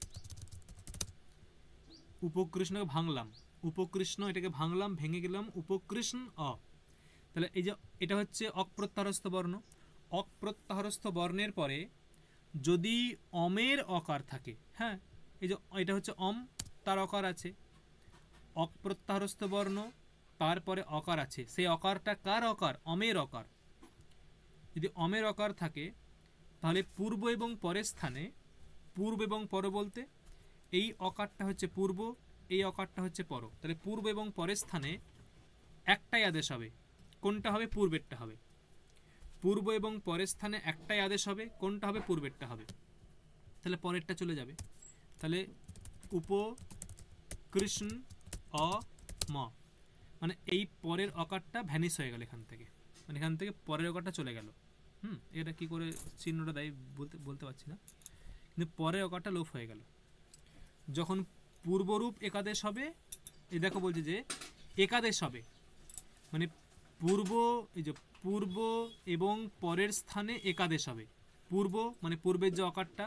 Speaker 1: উপকৃষ্ণকে ভাঙলাম, উপকৃষ্ণ এটাকে ভাঙলাম, ভেঙে গেলাম উপকৃষ্ণ অ। তাহলে এই যে এটা হচ্ছে অপ্রত্যাহারস্থ বর্ণ। অপ্রত্যাহারস্থ বর্ণের পরে যদি অমের অকার থাকে, হ্যাঁ এই যে এটা হচ্ছে অম, তার অকার আছে, অপ্রত্যাহারস্থ বর্ণ তারপরে অকার আছে, সেই অকারটা কার অকার? অমের অকার। যদি অমের অকার থাকে তাহলে পূর্ব এবং পরের স্থানে, পূর্ব এবং পর বলতে এই অকারটা হচ্ছে পূর্ব, এই অকারটা হচ্ছে পর, তাহলে পূর্ব এবং পরের স্থানে একটাই আদেশ হবে। কোনটা হবে? পূর্বেরটা হবে। পূর্ব এবং পরের স্থানে একটাই আদেশ হবে, কোনটা হবে? পূর্বেরটা হবে। তাহলে পরেরটা চলে যাবে। তাহলে উপকৃষ্ণ অ ম, মানে এই পরের অকারটা ভ্যানিশ হয়ে গেল এখান থেকে, মানে এখান থেকে পরের অকারটা চলে গেল। এটা কি করে চিহ্নটা দেয় বলতে পারছি না, কিন্তু পরের অকারটা লোপ হয়ে গেল। যখন পূর্বরূপ একাদেশ হবে, এই দেখো বলছে যে একাদেশ হবে, মানে পূর্ব, এই যে পূর্ব এবং পরের স্থানে একাদেশ হবে। পূর্ব মানে পূর্বের যে অকারটা,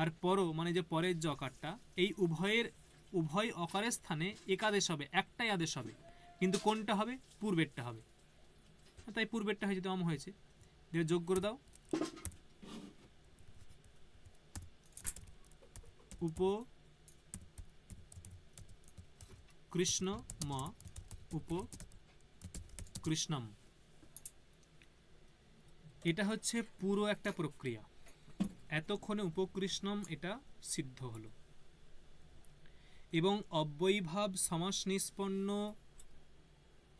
Speaker 1: আর পর মানে যে পরের যে অকারটা, এই উভয় অকারের স্থানে একাদেশ হবে, একটাই আদেশ হবে, কিন্তু কোনটা হবে? পূর্বেরটা হবে। তাই পূর্বেরটা হয়েছে, তো হয়েছে, যোগ করে দাও। উপকৃষ্ণ ম উপকৃষ্ণম, এটা হচ্ছে পুরো একটা প্রক্রিয়া। এতক্ষণে উপকৃষ্ণম এটা সিদ্ধ হলো। এবং অব্যয়ীভাব সমাস নিষ্পন্ন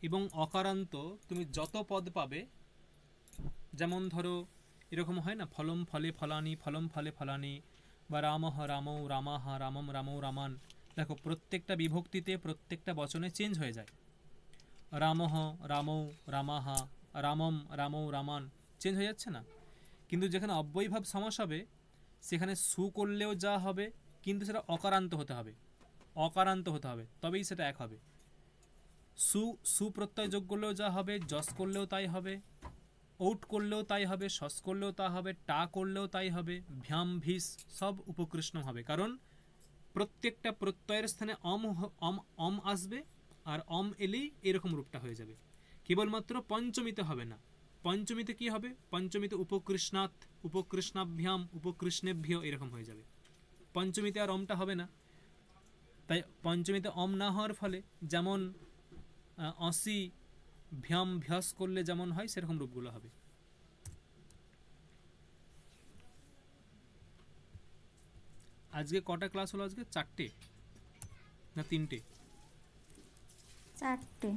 Speaker 1: এবং অকারান্ত তুমি যত পদ পাবে, যেমন ধরো এরকম হয় না, ফলম ফলে ফলানি, ফলম ফলে ফলানি, বা রামহ রামৌ রামাহ রামম রামৌ রামান। দেখো প্রত্যেকটা বিভক্তিতে প্রত্যেকটা বচনে চেঞ্জ হয়ে যায়। রামহ রামৌ রামাহা, রামম রামৌ রামান, চেঞ্জ হয়ে যাচ্ছে না? কিন্তু যেখানে অব্যয়ীভাব সমাস হবে সেখানে সু করলেও যা হবে, কিন্তু সেটা অকারান্ত হতে হবে, অকারান্ত হতে হবে, তবেই সেটা এক হবে। সু প্রত্যয় যোগ করলেও যা হবে, যশ করলেও তাই হবে, ঔট করলেও তাই হবে, শস করলেও তা হবে, টা করলেও তাই হবে, ভ্যাম ভিস সব উপকৃষ্ণ হবে, কারণ প্রত্যেকটা প্রত্যয়ের স্থানে অম আসবে, আর অম এলেই এরকম রূপটা হয়ে যাবে। কেবলমাত্র পঞ্চমীতে হবে না। পঞ্চমীতে কি হবে? পঞ্চমীতে উপকৃষ্ণাৎ, উপকৃষ্ণাভ্যাম, উপকৃষ্ণেভ্য এরকম হয়ে যাবে। পঞ্চমীতে আর অমটা হবে না। তাই পঞ্চমীতে অম না হওয়ার ফলে যেমন অসি ভ্যাম ভ্যাস করলে যেমন হয় সেরকম রূপগুলো হবে। আজকে কটা ক্লাস হলো? আজকে 4টে না 3টে?
Speaker 4: 4টে।